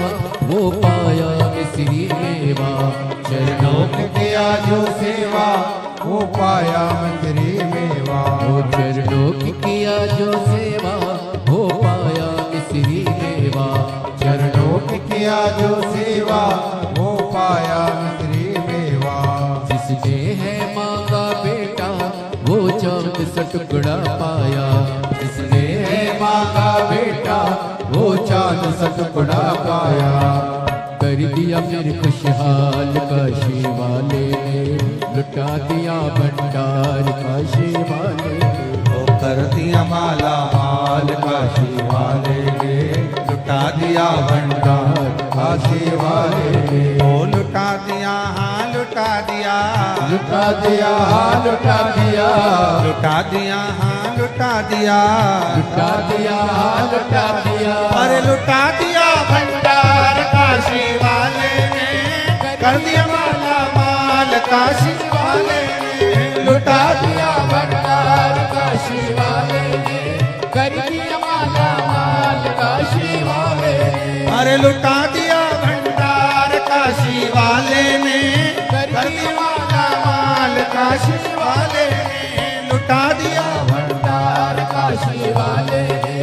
वो पाया मिश्री मेवा। चरणों की किया जो सेवा वो पाया मंजरी मेवा। वो चरणों की किया जो सेवा वो पाया मिश्री मेवा। चरणों की किया जो सेवा वो पाया मंजरी मेवा। जिसने है माँ का बेटा वो चांद सा टुकड़ा पाया। जिसने है माँ का बेटा वो चांद सा टुकड़ा पाया। कर दिया फिर खुशहाल काशी वाले ने लुटा दिया भंडार काशी वाले ने। वो कर दिया माला माल काशी वाले ने लुटा दिया भंडार काशी वाले ने वो लुटा दिया हाँ लुटा दिया लुटा दिया हाँ लुटा दिया लुटा दिया हाँ लुटा दिया लुटा दिया हाँ लुटा दिया। अरे लुटा दिया भंडार काशी वाले ने कर दिया माला माल काशी वाले ने लुटा दिया भंडार काशी वाले ने कर दिया माला माल काशी वाले ने। अरे लुटा दिया भंडार काशी वाले ने कर दिया माला माल काशी वाले ने लुटा दिया भंडार काशी वाले ने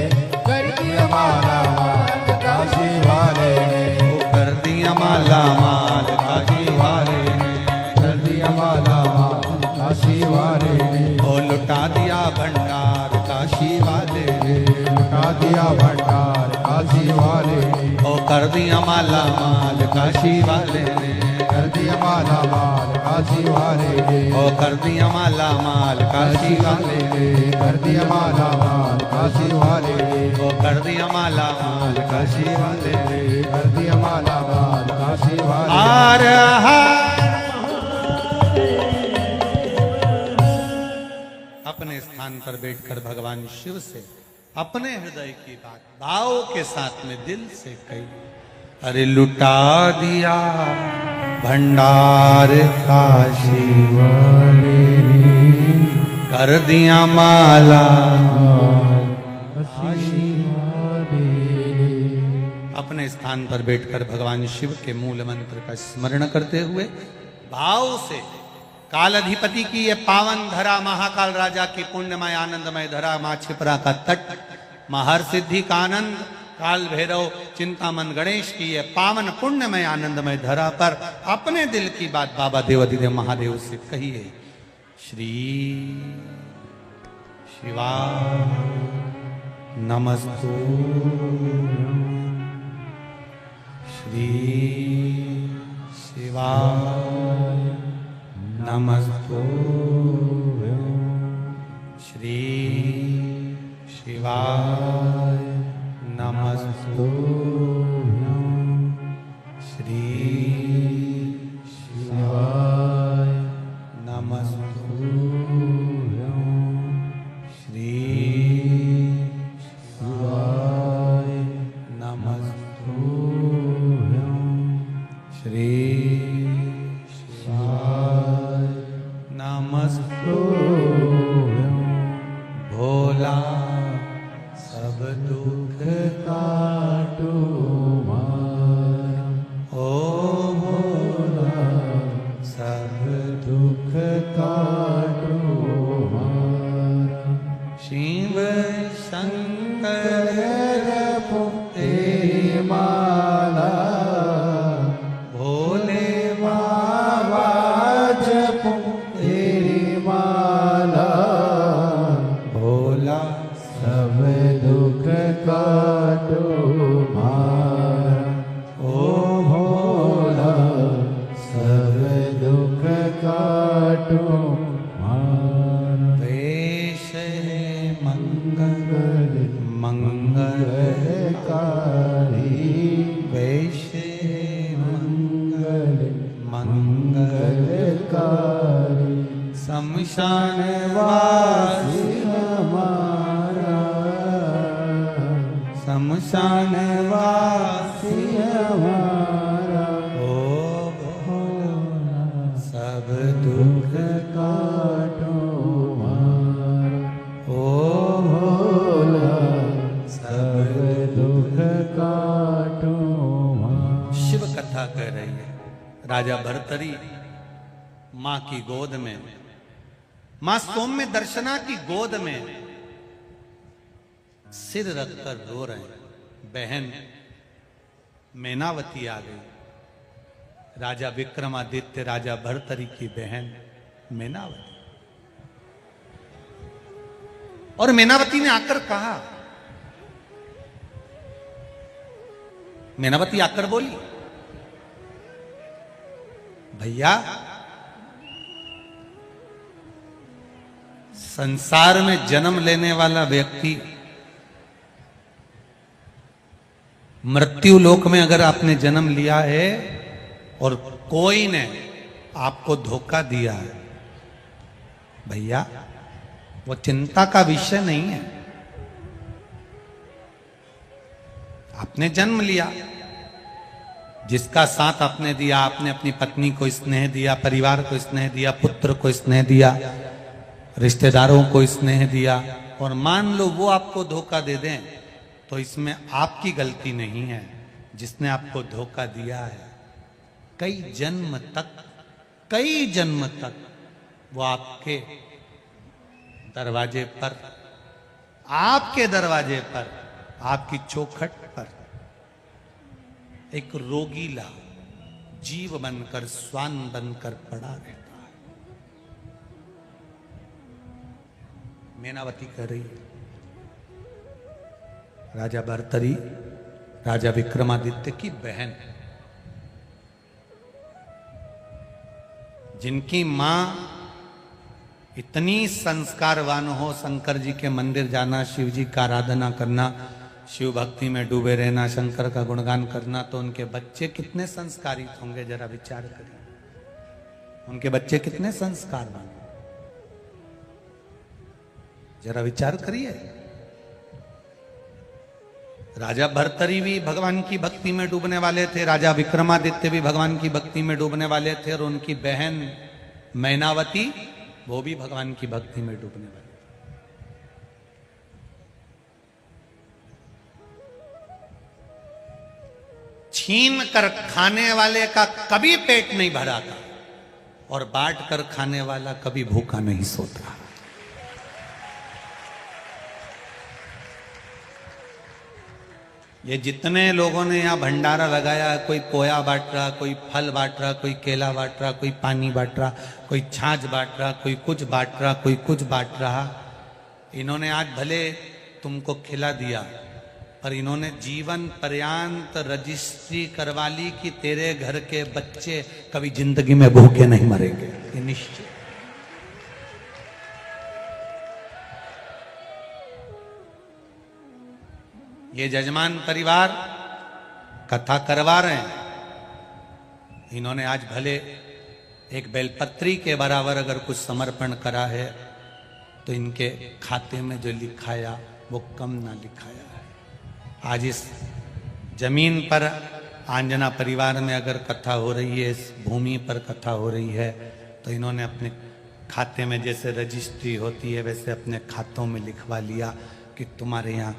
कर दिया माला माल काशी वाले ने। वो कर दिया माला माल काशी वाले ने कर दिया माला माल काशी वाले ने वो लुटा दिया भंडार काशी वाले ने लुटा दिया भंडार काशी वाले ने वो कर दिया माला माल काशी वाले ने कर दिया माला माल काशी वाले ने वो कर दिया माला माल काशी वाले ने कर दिया माला माल काशी वाले ने वो कर दिया माला माल काशी वाले ने कर दिया माला माल काशी वाले आर अपने स्थान पर बैठकर भगवान शिव से अपने हृदय की बात भाव के साथ में दिल से कही। अरे लुटा दिया भंडार काशी वाले ने कर दिया माला अपने स्थान पर बैठकर भगवान शिव के मूल मंत्र का स्मरण करते हुए भाव से कालाधिपति की ये पावन धरा महाकाल राजा की पुण्यमय आनंदमय धरा माँ छिपरा का तट महर्षिद्धि का आनंद काल भैरव चिंतामन गणेश की ये पावन पुण्यमय आनंदमय धरा पर अपने दिल की बात बाबा देवाधिदेव महादेव से कहिए। श्री शिवा नमस्तु श्री शिवा नमस्तु श्री शिवाय नमस्तु श्री शिवाय नमस्तु श्री शिवाय नमस्तु श्री शिवाय नमस्तु भोला सब दुख काटो मारा ओ भोला सब दुख काटो मारा शिव शंकर जपो तेरी माला भोले बाबा जपो तेरी माला भोला सब दुख काटो मारा ओ भोला सब दुख काटो मारा वेश है मंगल मंगलकारी वेश है मंगल मंगलकारी शमशान वासी हमारा शमशान वासी हमारा ओ भोला सब दुख काटो मारा ओ भोला सब दुख राजा भर्तरी मां की गोद में, मां सौम्य दर्शना की गोद में सिर रखकर रो रहे हैं। बहन मैनावती आ गई, राजा विक्रमादित्य राजा भर्तरी की बहन मैनावती। और मैनावती ने आकर कहा, मैनावती आकर बोली, भैया संसार में जन्म लेने वाला व्यक्ति मृत्यु लोक में अगर आपने जन्म लिया है और कोई ने आपको धोखा दिया है, भैया वो चिंता का विषय नहीं है। आपने जन्म लिया, जिसका साथ आपने दिया, आपने अपनी पत्नी को स्नेह दिया, परिवार को स्नेह दिया, पुत्र को स्नेह दिया, रिश्तेदारों को स्नेह दिया, और मान लो वो आपको धोखा दे दें तो इसमें आपकी गलती नहीं है। जिसने आपको धोखा दिया है कई जन्म तक वो आपके दरवाजे पर, आपकी चौखट पर एक रोगीला जीव बनकर, श्वान बनकर पड़ा रहता है। मैनावती कह रही है, राजा भर्तरी राजा विक्रमादित्य की बहन, जिनकी मां इतनी संस्कारवान हो, शंकर जी के मंदिर जाना, शिव जी का आराधना करना, शिव भक्ति में डूबे रहना, शंकर का गुणगान करना, तो उनके बच्चे कितने संस्कारित होंगे, जरा विचार करिए। उनके बच्चे कितने संस्कारवान, जरा विचार करिए। राजा भर्तरी भी भगवान की भक्ति में डूबने वाले थे, राजा विक्रमादित्य भी भगवान की भक्ति में डूबने वाले थे, और उनकी बहन मैनावती वो भी भगवान की भक्ति में डूबने वाली। छीन कर खाने वाले का कभी पेट नहीं भरा था, और बांट कर खाने वाला कभी भूखा नहीं सोता। ये जितने लोगों ने यहाँ भंडारा लगाया, कोई पोया बांट रहा, कोई फल बांट रहा, कोई केला बांट रहा, कोई पानी बांट रहा, कोई छाछ बांट रहा, कोई कुछ बांट रहा, कोई कुछ बांट रहा, इन्होंने आज भले तुमको खिला दिया, पर इन्होंने जीवन पर्यंत रजिस्ट्री करवा ली कि तेरे घर के बच्चे कभी जिंदगी में भूखे नहीं मरेंगे, ये निश्चित। ये जजमान परिवार कथा करवा रहे हैं, इन्होंने आज भले एक बेलपत्री के बराबर अगर कुछ समर्पण करा है, तो इनके खाते में जो लिखाया वो कम ना लिखाया है। आज इस जमीन पर आंजना परिवार में अगर कथा हो रही है, इस भूमि पर कथा हो रही है, तो इन्होंने अपने खाते में जैसे रजिस्ट्री होती है वैसे अपने खातों में लिखवा लिया कि तुम्हारे यहाँ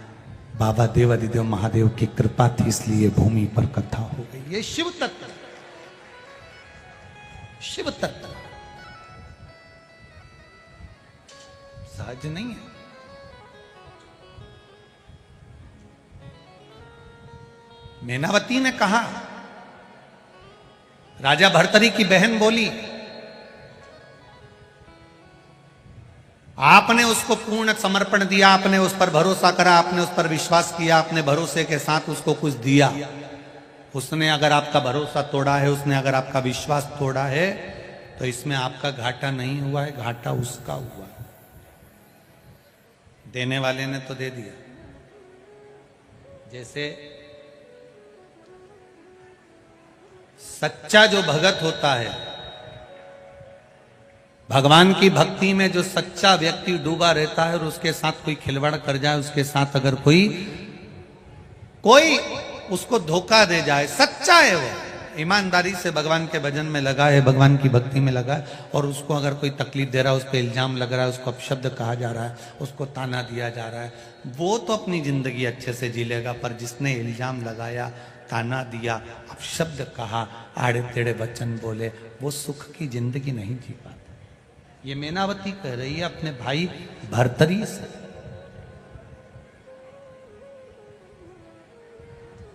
बाबा देवादिदेव महादेव की कृपा थी, इसलिए भूमि पर कथा हो गई। ये शिव तत्व, शिव तत्व सहज नहीं है। मैनावती ने कहा, राजा भर्तरी की बहन बोली, आपने उसको पूर्ण समर्पण दिया, आपने उस पर भरोसा करा, आपने उस पर विश्वास किया, आपने भरोसे के साथ उसको कुछ दिया। उसने अगर आपका भरोसा तोड़ा है, उसने अगर आपका विश्वास तोड़ा है, तो इसमें आपका घाटा नहीं हुआ है, घाटा उसका हुआ। देने वाले ने तो दे दिया। जैसे सच्चा जो भगत होता है, भगवान की भक्ति में जो सच्चा व्यक्ति डूबा रहता है और उसके साथ कोई खिलवाड़ कर जाए, उसके साथ अगर कोई उसको धोखा दे जाए, सच्चा है वो, ईमानदारी से भगवान के भजन में लगा है, भगवान की भक्ति में लगा है, और उसको अगर कोई तकलीफ दे रहा है, उस पर इल्जाम लग रहा है, उसको अपशब्द कहा जा रहा है, उसको ताना दिया जा रहा है, वो तो अपनी जिंदगी अच्छे से जी लेगा। पर जिसने इल्जाम लगाया, ताना दिया, अपशब्द कहा, आड़े टेढ़े वचन बोले, वो सुख की जिंदगी नहीं जी पाता। ये मैनावती कह रही है अपने भाई भर्तरी से,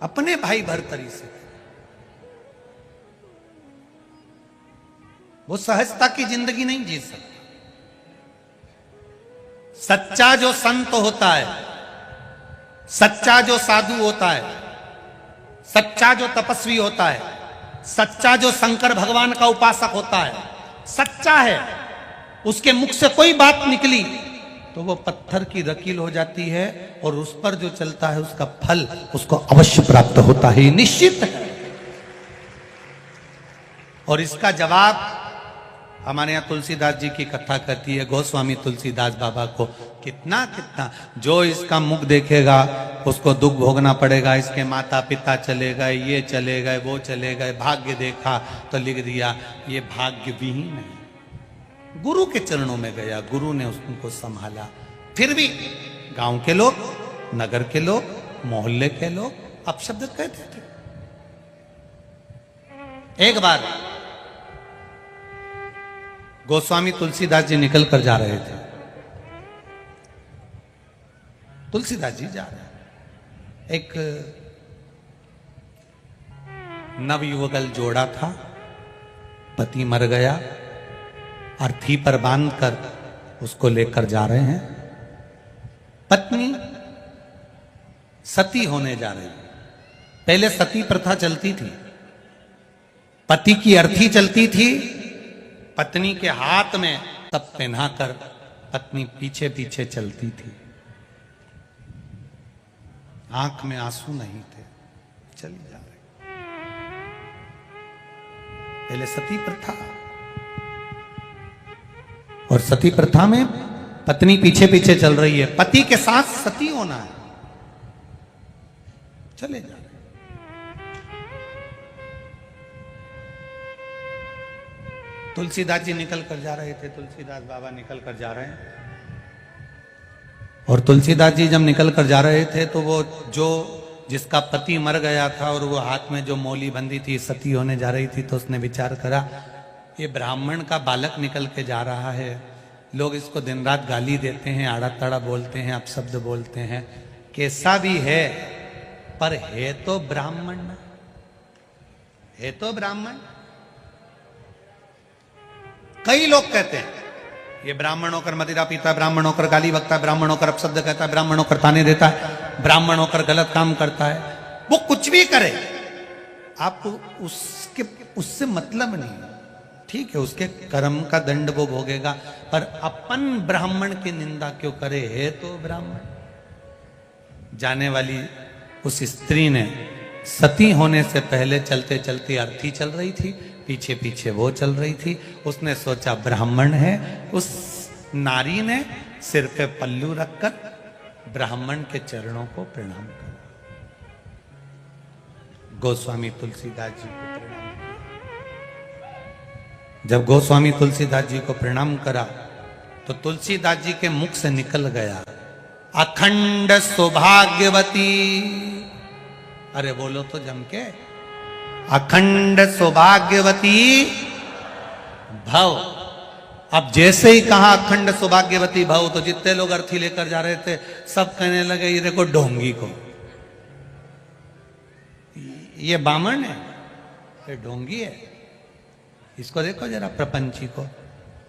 अपने भाई भर्तरी से। वो सहजता की जिंदगी नहीं जी सकता। सच्चा जो संत होता है, सच्चा जो साधु होता है, सच्चा जो तपस्वी होता है, सच्चा जो शंकर भगवान का उपासक होता है, सच्चा है, उसके मुख से कोई बात निकली तो वो पत्थर की रकील हो जाती है और उस पर जो चलता है उसका फल उसको अवश्य प्राप्त होता है, निश्चित है। और इसका जवाब हमारे यहाँ तुलसीदास जी की कथा करती है, गोस्वामी तुलसीदास बाबा को कितना कितना जो इसका मुख देखेगा उसको दुख भोगना पड़ेगा, इसके माता पिता चले गए, ये चले गए, वो चले गए, भाग्य देखा तो लिख दिया ये भाग्य विहीन है। गुरु के चरणों में गया, गुरु ने उसको संभाला। फिर भी गांव के लोग, नगर के लोग, मोहल्ले के लोग अपशब्द कहते थे। एक बार गोस्वामी तुलसीदास जी निकल कर जा रहे थे। तुलसीदास जी जा रहे हैं, एक नवयुवकल जोड़ा था, पति मर गया, अर्थी पर बांधकर उसको लेकर जा रहे हैं। पत्नी सती होने जा रही। पहले सती प्रथा चलती थी, पति की अर्थी चलती थी, पत्नी के हाथ में तब पहनाकर पत्नी पीछे पीछे चलती थी, आंख में आंसू नहीं थे, चली जा रही। पहले सती प्रथा, और सती प्रथा में पत्नी पीछे पीछे चल रही है, पति के साथ सती होना है, चले जा रहे। तुलसीदास जी निकल कर जा रहे थे, तुलसीदास बाबा निकल कर जा रहे हैं। और तुलसीदास जी जब निकल कर जा रहे थे तो वो जो जिसका पति मर गया था और वो हाथ में जो मौली बंधी थी, सती होने जा रही थी, तो उसने विचार करा ये ब्राह्मण का बालक निकल के जा रहा है, लोग इसको दिन रात गाली देते हैं, आड़ा ताड़ा बोलते हैं, अपशब्द बोलते हैं, कैसा भी है पर है तो ब्राह्मण, है तो ब्राह्मण। कई लोग कहते हैं ये ब्राह्मण होकर मदिरा पीता है, ब्राह्मण होकर गाली बकता है, ब्राह्मण होकर अपशब्द कहता है, ब्राह्मण होकर ताने देता है, ब्राह्मण होकर गलत काम करता है। वो कुछ भी करे, आपको उससे मतलब नहीं, ठीक है, उसके कर्म का दंड वो भोगेगा, पर अपन ब्राह्मण की निंदा क्यों करे, है तो ब्राह्मण। जाने वाली उस स्त्री ने सती होने से पहले चलते चलते अर्थी चल रही थी, पीछे पीछे वो चल रही थी, उसने सोचा ब्राह्मण है, उस नारी ने सिर पे पल्लू रखकर ब्राह्मण के चरणों को प्रणाम करा। गोस्वामी तुलसीदास जी को प्रणाम किया। जब गोस्वामी तुलसीदास जी को प्रणाम करा तो तुलसीदास जी के मुख से निकल गया अखंड सौभाग्यवती। अरे बोलो तो जम के, अखंड सौभाग्यवती भव। अब जैसे ही कहा अखंड सौभाग्यवती भव तो जितने लोग अर्थी लेकर जा रहे थे सब कहने लगे ये देखो ढोंगी को, ये बामण है, ये ढोंगी है, इसको देखो जरा, प्रपंची को,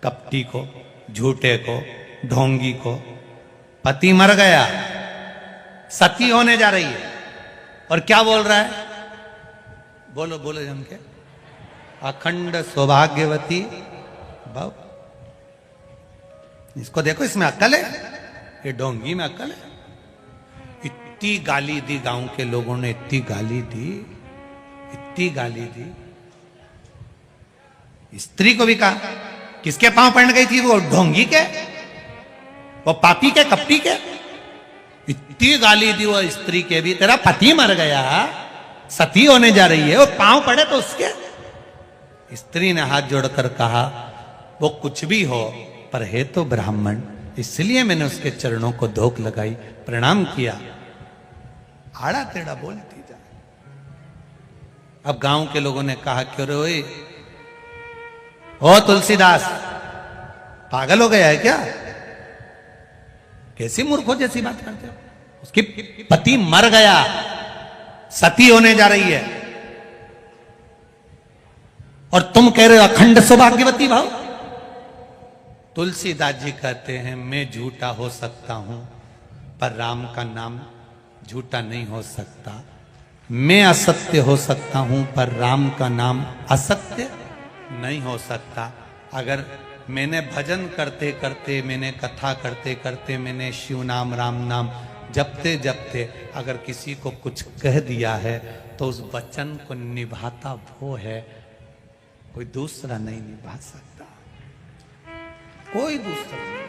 कपटी को, झूठे को, ढोंगी को। पति मर गया, सती होने जा रही है, और क्या बोल रहा है, बोलो बोलो जम के, अखंड सौभाग्यवती भव। इसको देखो, इसमें अक्ल है, ये ढोंगी में अक्ल है। इतनी गाली दी गांव के लोगों ने, इतनी गाली दी, इतनी गाली दी। स्त्री को भी कहा, किसके पांव पड़ गई थी, वो ढोंगी के, वो पापी के, कपटी के। इतनी गाली दी वो स्त्री के भी, तेरा पति मर गया, सती होने जा रही है, वो पांव पड़े तो उसके। स्त्री ने हाथ जोड़कर कहा वो कुछ भी हो पर है तो ब्राह्मण, इसलिए मैंने उसके चरणों को धोख लगाई, प्रणाम किया। आड़ा टेढ़ा बोलती जाए। अब गांव के लोगों ने कहा क्यों रे ओए, ओ तुलसीदास पागल हो गया है क्या? कैसी मूर्खों जैसी बात करते हो? उसकी पति मर गया, सती होने जा रही है, और तुम कह रहे हो अखंड सौभाग्यवती भाव। तुलसीदास जी कहते हैं मैं झूठा हो सकता हूं पर राम का नाम झूठा नहीं हो सकता। मैं असत्य हो सकता हूं पर राम का नाम असत्य नहीं हो सकता। अगर मैंने भजन करते करते, मैंने कथा करते करते, मैंने शिव नाम राम नाम जपते जपते अगर किसी को कुछ कह दिया है तो उस वचन को निभाता वो है, कोई दूसरा नहीं निभा सकता, कोई दूसरा नहीं।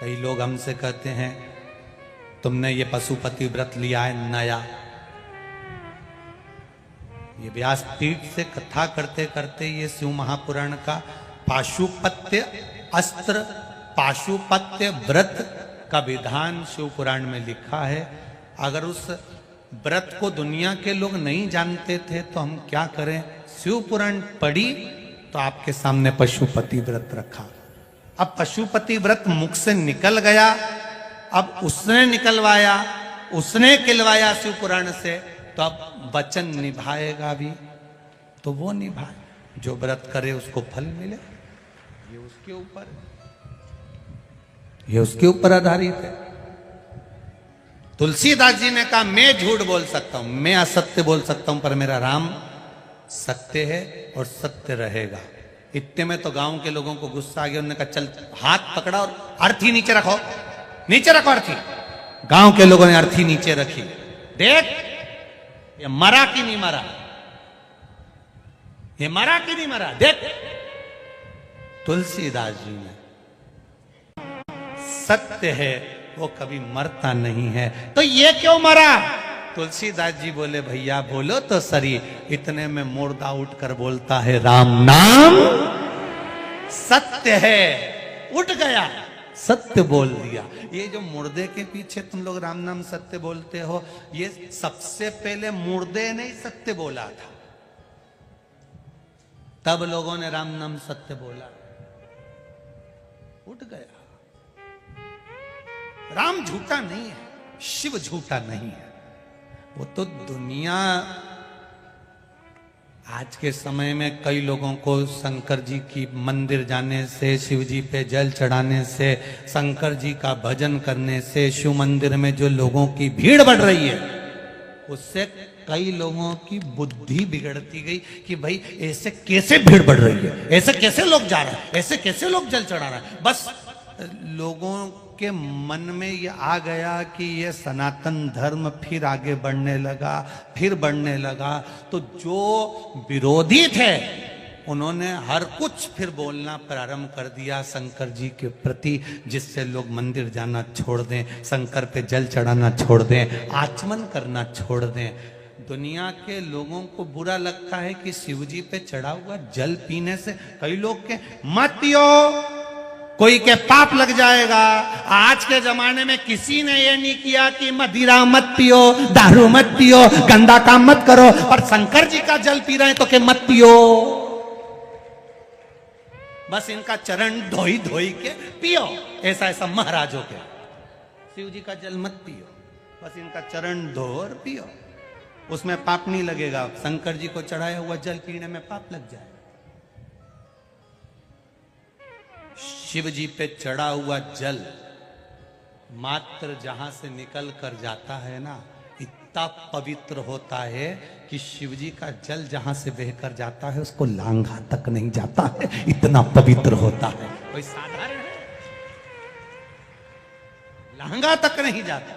कई लोग हमसे कहते हैं तुमने ये पशुपति व्रत लिया है नया। ये व्यासपीठ से कथा करते करते ये शिव महापुराण का पाशुपत्य अस्त्र पाशुपत्य व्रत का विधान शिव पुराण में लिखा है। अगर उस व्रत को दुनिया के लोग नहीं जानते थे तो हम क्या करें? शिव पुराण पढ़ी तो आपके सामने पशुपति व्रत रखा। अब पशुपति व्रत मुख से निकल गया, अब उसने निकलवाया, उसने खिलवाया शिव पुराण से, तो अब वचन निभाएगा भी तो वो निभाए। जो व्रत करे उसको फल मिले, ये उसके ऊपर, ये उसके ऊपर आधारित है। तुलसीदास जी ने कहा मैं झूठ बोल सकता हूं, मैं असत्य बोल सकता हूं, पर मेरा राम सत्य है और सत्य रहेगा। इतने में तो गांव के लोगों को गुस्सा आ गया। उन्होंने कहा चल हाथ पकड़ा और अर्थी नीचे रखो, नीचे रखो अर्थी। गांव के लोगों ने अर्थी नीचे रखी। देख ये मरा कि नहीं मरा, ये मरा कि नहीं मरा, देख। तुलसीदास जी ने सत्य है वो कभी मरता नहीं है, तो ये क्यों मरा? तुलसीदास जी बोले भैया बोलो तो सरी। इतने में मुर्दा उठकर बोलता है राम नाम सत्य है। उठ गया, सत्य बोल दिया। ये जो मुर्दे के पीछे तुम लोग राम नाम सत्य बोलते हो, ये सबसे पहले मुर्दे ने ही सत्य बोला था, तब लोगों ने राम नाम सत्य बोला। उठ गया। राम झूठा नहीं है, शिव झूठा नहीं है। वो तो दुनिया आज के समय में कई लोगों को शंकर जी की मंदिर जाने से, शिव जी पे जल चढ़ाने से, शंकर जी का भजन करने से, शिव मंदिर में जो लोगों की भीड़ बढ़ रही है उससे कई लोगों की बुद्धि बिगड़ती गई कि भाई ऐसे कैसे भीड़ बढ़ रही है, ऐसे कैसे लोग जा रहे हैं, ऐसे कैसे लोग जल चढ़ा रहे हैं। बस लोगों के मन में ये आ गया कि ये सनातन धर्म फिर आगे बढ़ने लगा, फिर बढ़ने लगा। तो जो विरोधी थे उन्होंने हर कुछ फिर बोलना प्रारंभ कर दिया शंकर जी के प्रति, जिससे लोग मंदिर जाना छोड़ दें, शंकर पे जल चढ़ाना छोड़ दें, आचमन करना छोड़ दें। दुनिया के लोगों को बुरा लगता है कि शिव जी पे चढ़ा हुआ जल पीने से कई लोग के मत पियो, कोई के पाप लग जाएगा। आज के जमाने में किसी ने ये नहीं किया कि मदिरा मत पियो, दारू मत पियो, गंदा काम मत करो, और शंकर जी का जल पी रहे हैं तो के मत पियो। बस इनका चरण धोई धोई के पियो, ऐसा ऐसा महाराजों के। शिव जी का जल मत पियो, बस इनका चरण धो और पियो, उसमें पाप नहीं लगेगा। शंकर जी को चढ़ाया हुआ जल पीने में पाप लग जाए। शिव जी पे चढ़ा हुआ जल मात्र जहां से निकल कर जाता है ना, इतना पवित्र होता है कि शिव जी का जल जहां से बहकर जाता है उसको लांघा तक नहीं जाता है, इतना पवित्र होता है। कोई साधारण है? लांघा तक नहीं जाता,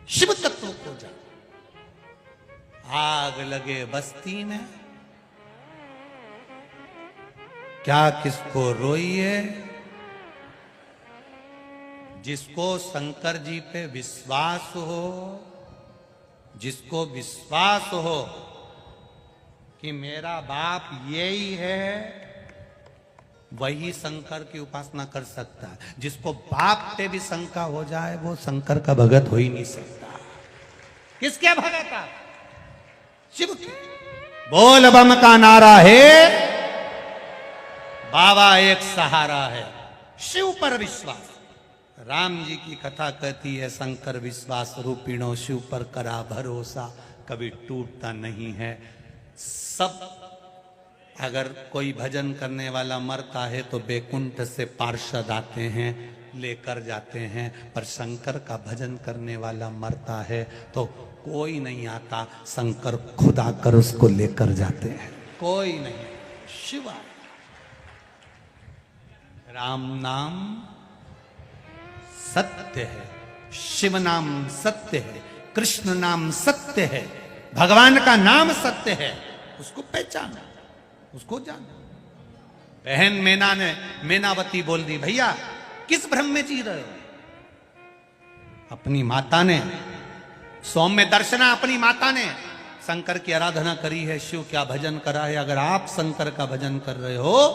शिव तत्व को जा। आग लगे बस्ती में, क्या किसको रोइए? जिसको शंकर जी पे विश्वास हो, जिसको विश्वास हो कि मेरा बाप यही है, वही शंकर की उपासना कर सकता है। जिसको बाप पे भी शंका हो जाए वो शंकर का भगत हो ही नहीं सकता। किसके भगत है? शिव के। बोल बम का नारा है, बाबा एक सहारा है, शिव पर विश्वास। राम जी की कथा कहती है, शंकर विश्वास रूपिणो शिव पर करा भरोसा, कभी टूटता नहीं है। सब अगर कोई भजन करने वाला मरता है तो बैकुंठ से पार्षद आते हैं, लेकर जाते हैं, पर शंकर का भजन करने वाला मरता है तो कोई नहीं आता, शंकर खुद आकर उसको लेकर जाते हैं। कोई नहीं, शिव। राम नाम सत्य है, शिव नाम सत्य है, कृष्ण नाम सत्य है, भगवान का नाम सत्य है। उसको पहचाना, उसको जाना। बहन मेनावती बोल दी, भैया किस भ्रम में जी रहे हो? अपनी माता ने, सौम्य दर्शना अपनी माता ने शंकर की आराधना करी है, शिव क्या भजन करा है। अगर आप शंकर का भजन कर रहे हो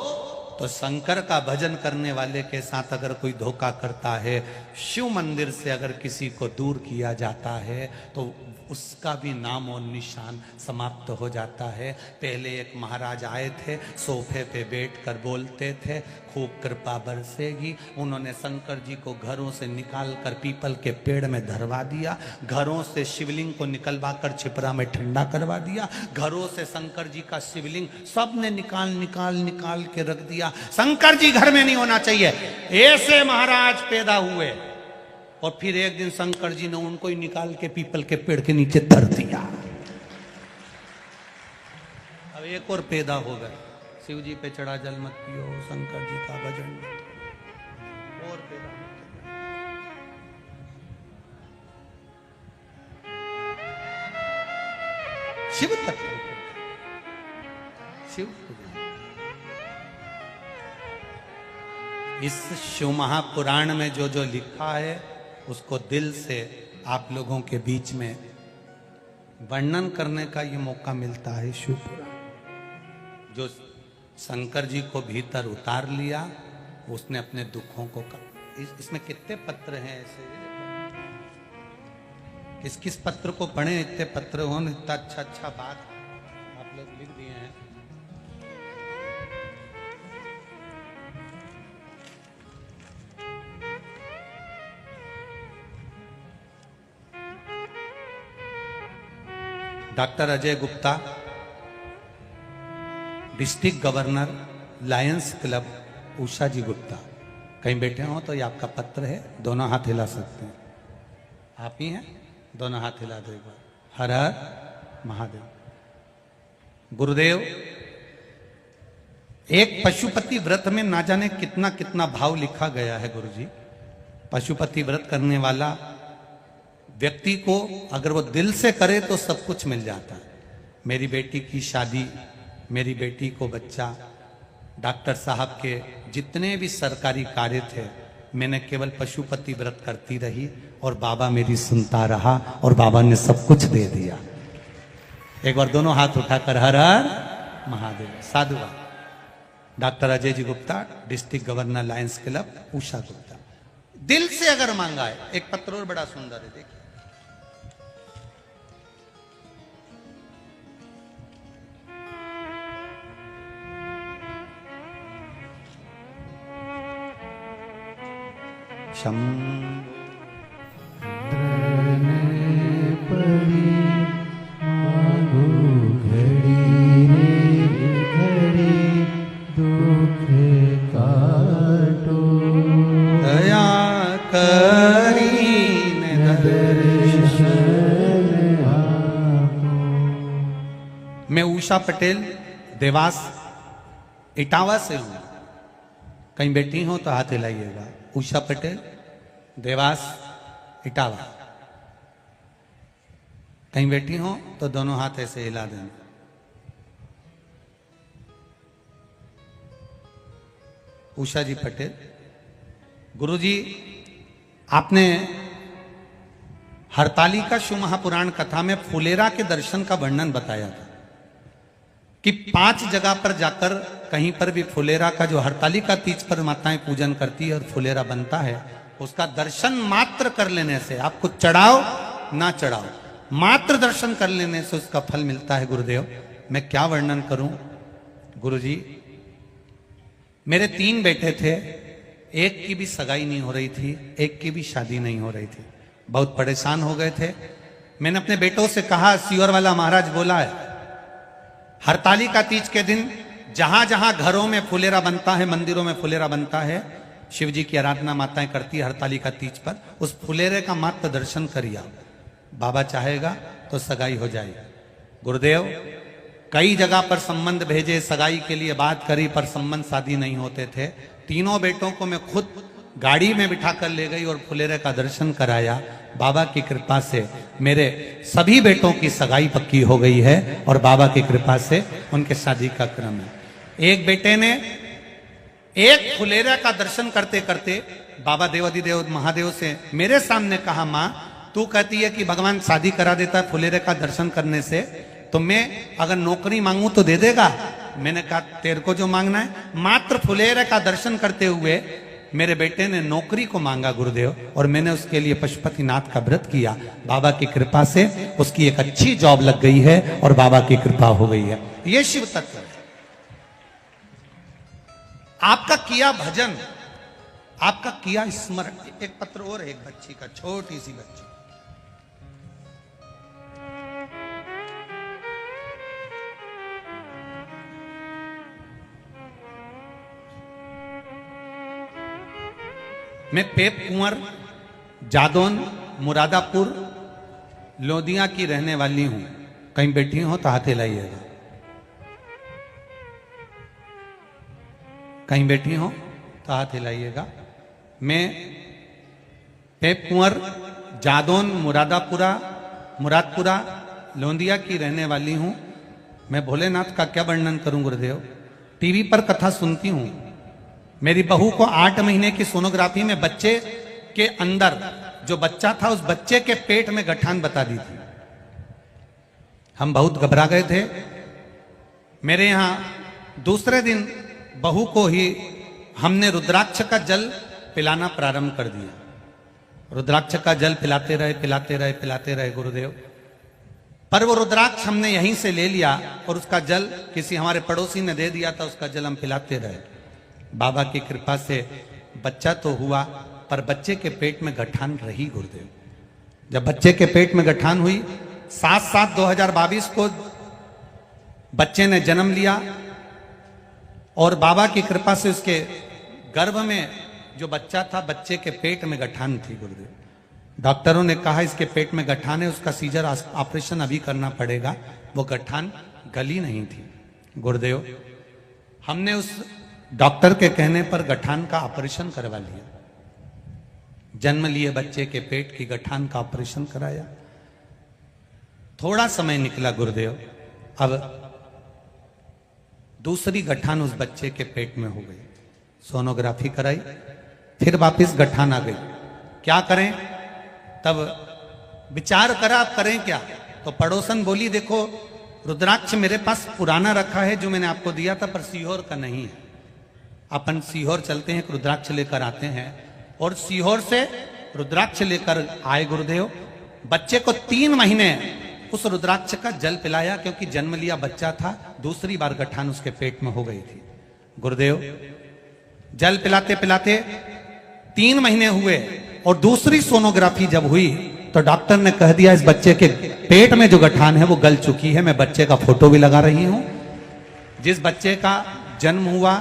तो शंकर का भजन करने वाले के साथ अगर कोई धोखा करता है, शिव मंदिर से अगर किसी को दूर किया जाता है तो उसका भी नाम और निशान समाप्त हो जाता है। पहले एक महाराज आए थे, सोफे पे बैठकर बोलते थे, खूब कृपा बरसेगी। उन्होंने शंकर जी को घरों से निकाल कर पीपल के पेड़ में धरवा दिया, घरों से शिवलिंग को निकलवा कर छिपरा में ठंडा करवा दिया, घरों से शंकर जी का शिवलिंग सबने निकाल के रख दिया। शंकर जी घर में नहीं होना चाहिए। ऐसे महाराज पैदा हुए और फिर एक दिन शंकर जी ने उनको ही निकाल के पीपल के पेड़ के नीचे धर दिया। अब एक और पैदा हो गए, शिव जी पे चढ़ा जल मत पियो, शंकर जी का भजन और पैदा। शिव तक, शिव इस शिव महापुराण में जो जो लिखा है उसको दिल से आप लोगों के बीच में वर्णन करने का ये मौका मिलता है। शिव पुराण जो शंकर जी को भीतर उतार लिया, उसने अपने दुखों को इसमें कितने पत्र हैं ऐसे, किस किस पत्र को पढ़े, इतने पत्र हो, इतना अच्छा बात आप लोग लिख दिए हैं। Doctor Ajay Gupta, district governor, Lions Club, Usha ji Gupta, कहीं बैठे हो तो ये आपका पत्र है, दोनों हाथ हिला सकते हैं। आप ही हैं, दोनों हाथ हिला दो एक बार। हर हर महादेव। गुरुदेव, एक पशुपति व्रत में ना जाने कितना कितना भाव लिखा गया है गुरुजी। पशुपति व्रत करने वाला व्यक्ति को अगर वो दिल से करे तो सब कुछ मिल जाता है। मेरी बेटी की शादी, मेरी बेटी को बच्चा, डॉक्टर साहब के जितने भी सरकारी कार्य थे, मैंने केवल पशुपति व्रत करती रही और बाबा मेरी सुनता रहा और बाबा ने सब कुछ दे दिया। एक बार दोनों हाथ उठाकर हर हर महादेव। साधुवाद। Doctor Ajay ji Gupta, district governor, Lions Club, Usha Gupta. दिल से अगर मांगा है। एक पत्र और बड़ा सुंदर है, देखिए। मैं उषा पटेल, देवास इटावा से हूं। कहीं बैठी हो तो हाथ हिलाइएगा। उषा पटेल, देवास इटावा। कहीं बैठी हो तो दोनों हाथ ऐसे हिला देना। उषा जी पटेल। गुरुजी, आपने हरतालिका शिव महापुराण कथा में फुलेरा के दर्शन का वर्णन बताया था कि 5 जगह पर जाकर कहीं पर भी फुलेरा का जो हरतालिका तीज पर माताएं पूजन करती है और फुलेरा बनता है, उसका दर्शन मात्र कर लेने से, आप कुछ चढ़ाओ ना चढ़ाओ, मात्र दर्शन कर लेने से उसका फल मिलता है। गुरुदेव मैं क्या वर्णन करूं गुरुजी, मेरे 3 बेटे थे, एक की भी सगाई नहीं हो रही थी, एक की भी शादी नहीं हो रही थी, बहुत परेशान हो गए थे। मैंने अपने बेटों से कहा, सीहोर वाला महाराज बोला है हरतालिका तीज के दिन जहां जहां घरों में फुलेरा बनता है, मंदिरों में फुलेरा बनता है, शिव जी की आराधना माताएं करती है हरतालिका तीज पर, उस फुलेरे का मात्र दर्शन करिए, बाबा चाहेगा तो सगाई हो जाएगी। गुरुदेव कई जगह पर संबंध भेजे, सगाई के लिए बात करी, पर संबंध शादी नहीं होते थे। तीनों बेटों को मैं खुद गाड़ी में बिठा कर ले गई और फुलेरे का दर्शन कराया। बाबा की कृपा से मेरे सभी बेटों की सगाई पक्की हो गई है और बाबा की कृपा से उनके शादी का क्रम है। एक बेटे ने एक फुलेरा का दर्शन करते करते बाबा देवाधिदेव महादेव से मेरे सामने कहा, माँ तू कहती है कि भगवान शादी करा देता है फुलेरे का दर्शन करने से, तो मैं अगर नौकरी मांगू तो दे देगा? मैंने कहा तेरे को जो मांगना है, मात्र फुलेरे का दर्शन करते हुए मेरे बेटे ने नौकरी को मांगा गुरुदेव, और मैंने उसके लिए पशुपतिनाथ का व्रत किया। बाबा की कृपा से उसकी एक अच्छी जॉब लग गई है और बाबा की कृपा हो गई है। ये शिव तत्व है। आपका किया भजन, आपका किया स्मरण। एक पत्र और है, एक बच्ची का, छोटी सी बच्ची, मैं पेप कुंवर जादौन मुरादापुर लोदिया की रहने वाली हूं। कहीं बैठी हो तो हाथ हिलाइएगा, कहीं बैठी हो तो हाथ हिलाइएगा। मैं पेप कुंवर जादौन मुरादपुरा लोदिया की रहने वाली हूं। मैं भोलेनाथ का क्या वर्णन करूं गुरुदेव, टीवी पर कथा सुनती हूं। मेरी बहू को 8 महीने की सोनोग्राफी में बच्चे के अंदर जो बच्चा था उस बच्चे के पेट में गठान बता दी थी। हम बहुत घबरा गए थे। मेरे यहां दूसरे दिन बहू को ही हमने रुद्राक्ष का जल पिलाना प्रारंभ कर दिया। रुद्राक्ष का जल पिलाते रहे गुरुदेव। पर वो रुद्राक्ष हमने यहीं से ले लिया और उसका जल किसी हमारे पड़ोसी ने दे दिया था, उसका जल हम पिलाते रहे। बाबा की कृपा से बच्चा तो हुआ, पर बच्चे के पेट में गठान रही गुरुदेव। जब बच्चे के पेट में गठान हुई, 7/7/2022 को बच्चे ने जन्म लिया और बाबा की कृपा से उसके गर्भ में जो बच्चा था, बच्चे के पेट में गठान थी गुरुदेव। डॉक्टरों ने कहा इसके पेट में गठान है, उसका सीजर ऑपरेशन अभी करना पड़ेगा। वो गठान गली नहीं थी गुरुदेव। हमने उस डॉक्टर के कहने पर गठान का ऑपरेशन करवा लिया। जन्म लिए बच्चे के पेट की गठान का ऑपरेशन कराया। थोड़ा समय निकला गुरुदेव, अब दूसरी गठान उस बच्चे के पेट में हो गई। सोनोग्राफी कराई, फिर वापस गठान आ गई। क्या करें? तब विचार करा अब करें क्या। तो पड़ोसन बोली, देखो रुद्राक्ष मेरे पास पुराना रखा है जो मैंने आपको दिया था, पर सीहोर का नहीं है। अपन सीहोर चलते हैं, रुद्राक्ष लेकर आते हैं। और सीहोर से रुद्राक्ष लेकर आए गुरुदेव। बच्चे को 3 महीने उस रुद्राक्ष का जल पिलाया, क्योंकि जन्म लिया बच्चा था, दूसरी बार गठान उसके पेट में हो गई थी गुरुदेव। जल पिलाते पिलाते 3 महीने हुए और दूसरी सोनोग्राफी जब हुई तो डॉक्टर ने कह दिया इस बच्चे के पेट में जो गठान है वो गल चुकी है। मैं बच्चे का फोटो भी लगा रही हूं। जिस बच्चे का जन्म हुआ,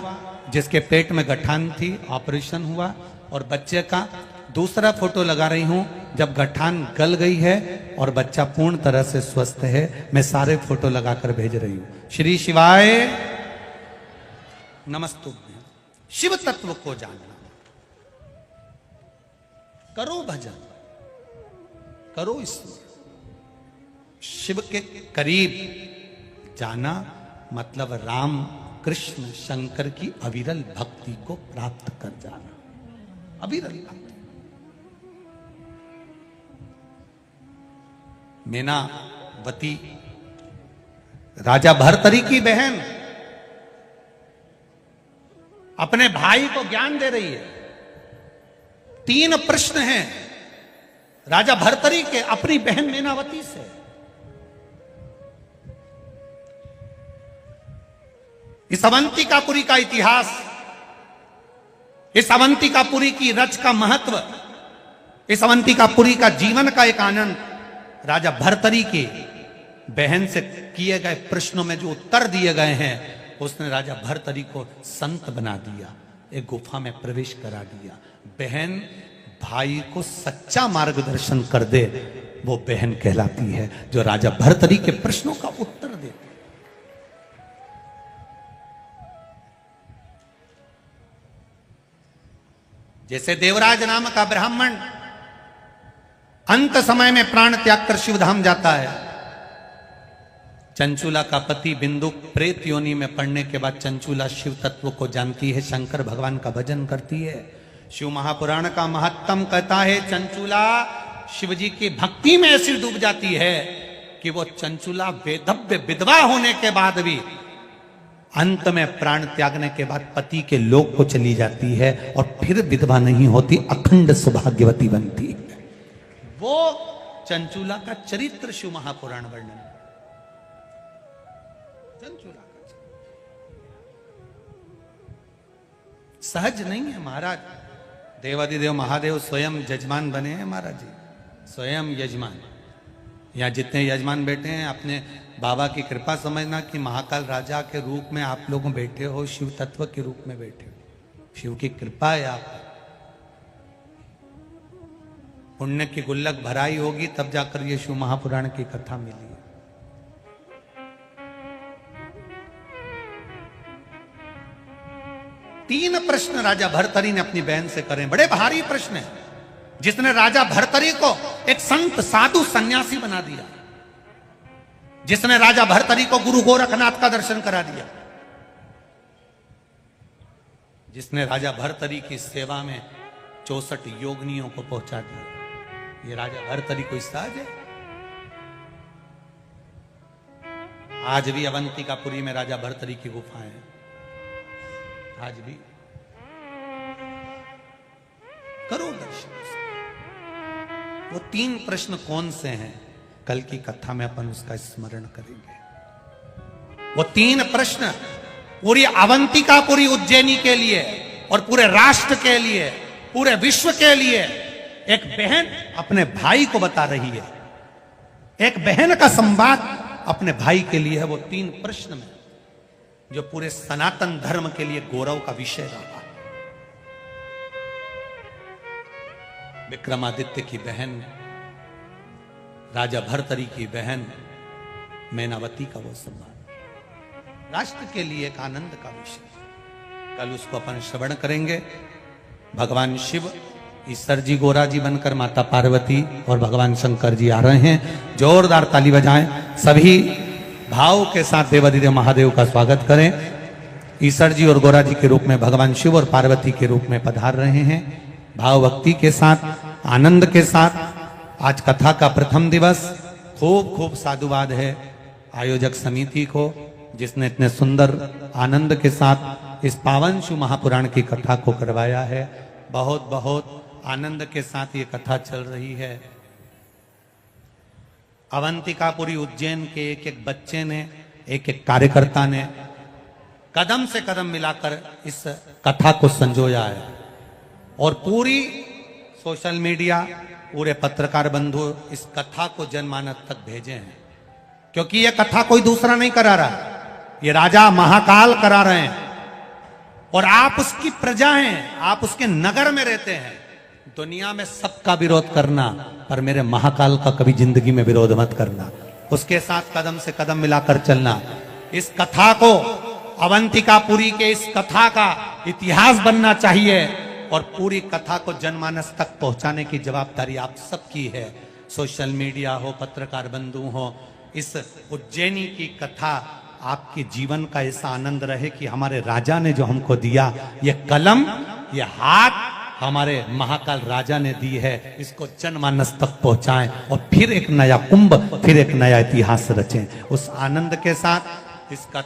जिसके पेट में गठान थी, ऑपरेशन हुआ, और बच्चे का दूसरा फोटो लगा रही हूं जब गठान गल गई है और बच्चा पूर्ण तरह से स्वस्थ है। मैं सारे फोटो लगाकर भेज रही हूं। श्री शिवाय नमस्तुभ्यं। शिव तत्व को जानना, करो भजन, करो स्मरण। शिव के करीब जाना मतलब राम कृष्ण शंकर की अविरल भक्ति को प्राप्त कर जाना। अविरल भक्ति। मीनावती राजा भर्तरी की बहन अपने भाई को ज्ञान दे रही है। 3 प्रश्न हैं राजा भर्तरी के अपनी बहन मेनावती से। इस अवंतिकापुरी का इतिहास, इस अवंतिकापुरी की रच का महत्व, इस अवंतिकापुरी का जीवन का एक आनंद राजा भर्तरी की बहन से किए गए प्रश्नों में जो उत्तर दिए गए हैं, उसने राजा भर्तरी को संत बना दिया, एक गुफा में प्रवेश करा दिया। बहन भाई को सच्चा मार्गदर्शन कर दे, वो बहन कहलाती है जो राजा भर्तरी के प्रश्नों का उत्तर दे। जैसे देवराज नाम का ब्राह्मण अंत समय में प्राण त्याग कर शिवधाम जाता है। चंचूला का पति बिंदु प्रेत योनि में पड़ने के बाद चंचूला शिव तत्व को जानती है, शंकर भगवान का भजन करती है। शिव महापुराण का महत्तम कहता है चंचूला शिव जी की भक्ति में ऐसी डूब जाती है कि वो चंचूला वेदव्य विधवा होने के बाद भी अंत में प्राण त्यागने के बाद पति के लोक को चली जाती है और फिर विधवा नहीं होती, अखंड सौभाग्यवती बनती है। वो चंचूला का चरित्र शिव महापुराण वर्णन। चंचूला का सहज नहीं है महाराज। देवादिदेव महादेव स्वयं यजमान बने हैं महाराज जी, स्वयं यजमान। यहाँ जितने यजमान बैठे हैं अपने बाबा की कृपा समझना कि महाकाल राजा के रूप में आप लोग बैठे हो, शिव तत्व के रूप में बैठे हो। शिव की कृपा है आप। पुण्य की गुल्लक भराई होगी तब जाकर ये शिव महापुराण की कथा मिली है। तीन प्रश्न राजा भर्तरी ने अपनी बहन से करे, बड़े भारी प्रश्न है, जिसने राजा भर्तरी को एक संत साधु सन्यासी बना दिया, जिसने राजा भर्तरी को गुरु गोरखनाथ का दर्शन करा दिया, जिसने राजा भर्तरी की सेवा में 64 योगिनियों को पहुंचा दिया। ये राजा भर्तरी कोई सहज है? आज भी अवंतिकापुरी में राजा भर्तरी की गुफाएं हैं, आज भी करो दर्शन। वो 3 प्रश्न कौन से हैं, कल की कथा में अपन उसका स्मरण करेंगे। वो 3 प्रश्न पूरी अवंतिकापुरी उज्जैनी के लिए और पूरे राष्ट्र के लिए, पूरे विश्व के लिए एक बहन अपने भाई को बता रही है। एक बहन का संवाद अपने भाई के लिए है। वो 3 प्रश्न में जो पूरे सनातन धर्म के लिए गौरव का विषय रहा। विक्रमादित्य की बहन, राजा भर्तरी की बहन मैनावती का वो सम्मान राष्ट्र के लिए एक आनंद का विषय। कल उसको अपन श्रवण करेंगे। भगवान शिव ईश्वर जी गोरा जी बनकर माता पार्वती और भगवान शंकर जी आ रहे हैं। जोरदार ताली बजाएं, सभी भाव के साथ देवादिदेव महादेव का स्वागत करें। ईश्वर जी और गोरा जी के रूप में भगवान शिव और पार्वती के रूप में पधार रहे हैं। भाव भक्ति के साथ, आनंद के साथ आज कथा का प्रथम दिवस। खूब खूब साधुवाद है आयोजक समिति को, जिसने इतने सुंदर आनंद के साथ इस पावन शिव महापुराण की कथा को करवाया है। बहुत बहुत आनंद के साथ ये कथा चल रही है। अवंतिकापुरी उज्जैन के एक एक बच्चे ने, एक एक कार्यकर्ता ने कदम से कदम मिलाकर इस कथा को संजोया है और पूरी सोशल मीडिया, पूरे पत्रकार बंधु इस कथा को जनमानस तक भेजे हैं। क्योंकि यह कथा कोई दूसरा नहीं करा रहा, ये राजा महाकाल करा रहे हैं और आप उसकी प्रजा हैं, आप उसके नगर में रहते हैं। दुनिया में सबका विरोध करना, पर मेरे महाकाल का कभी जिंदगी में विरोध मत करना, उसके साथ कदम से कदम मिलाकर चलना। इस कथा को, अवंतिकापुरी के इस कथा का इतिहास बनना चाहिए और पूरी कथा को जनमानस तक पहुंचाने की जवाबदारी आप सबकी है। सोशल मीडिया हो, पत्रकार बंधु हो, इस उज्जैनी की कथा आपके जीवन का ऐसा आनंद रहे कि हमारे राजा ने जो हमको दिया, ये कलम, ये हाथ हमारे महाकाल राजा ने दी है, इसको जनमानस तक पहुंचाएं और फिर एक नया कुंभ, फिर एक नया इतिहास रचें। उस आनंद के साथ इसका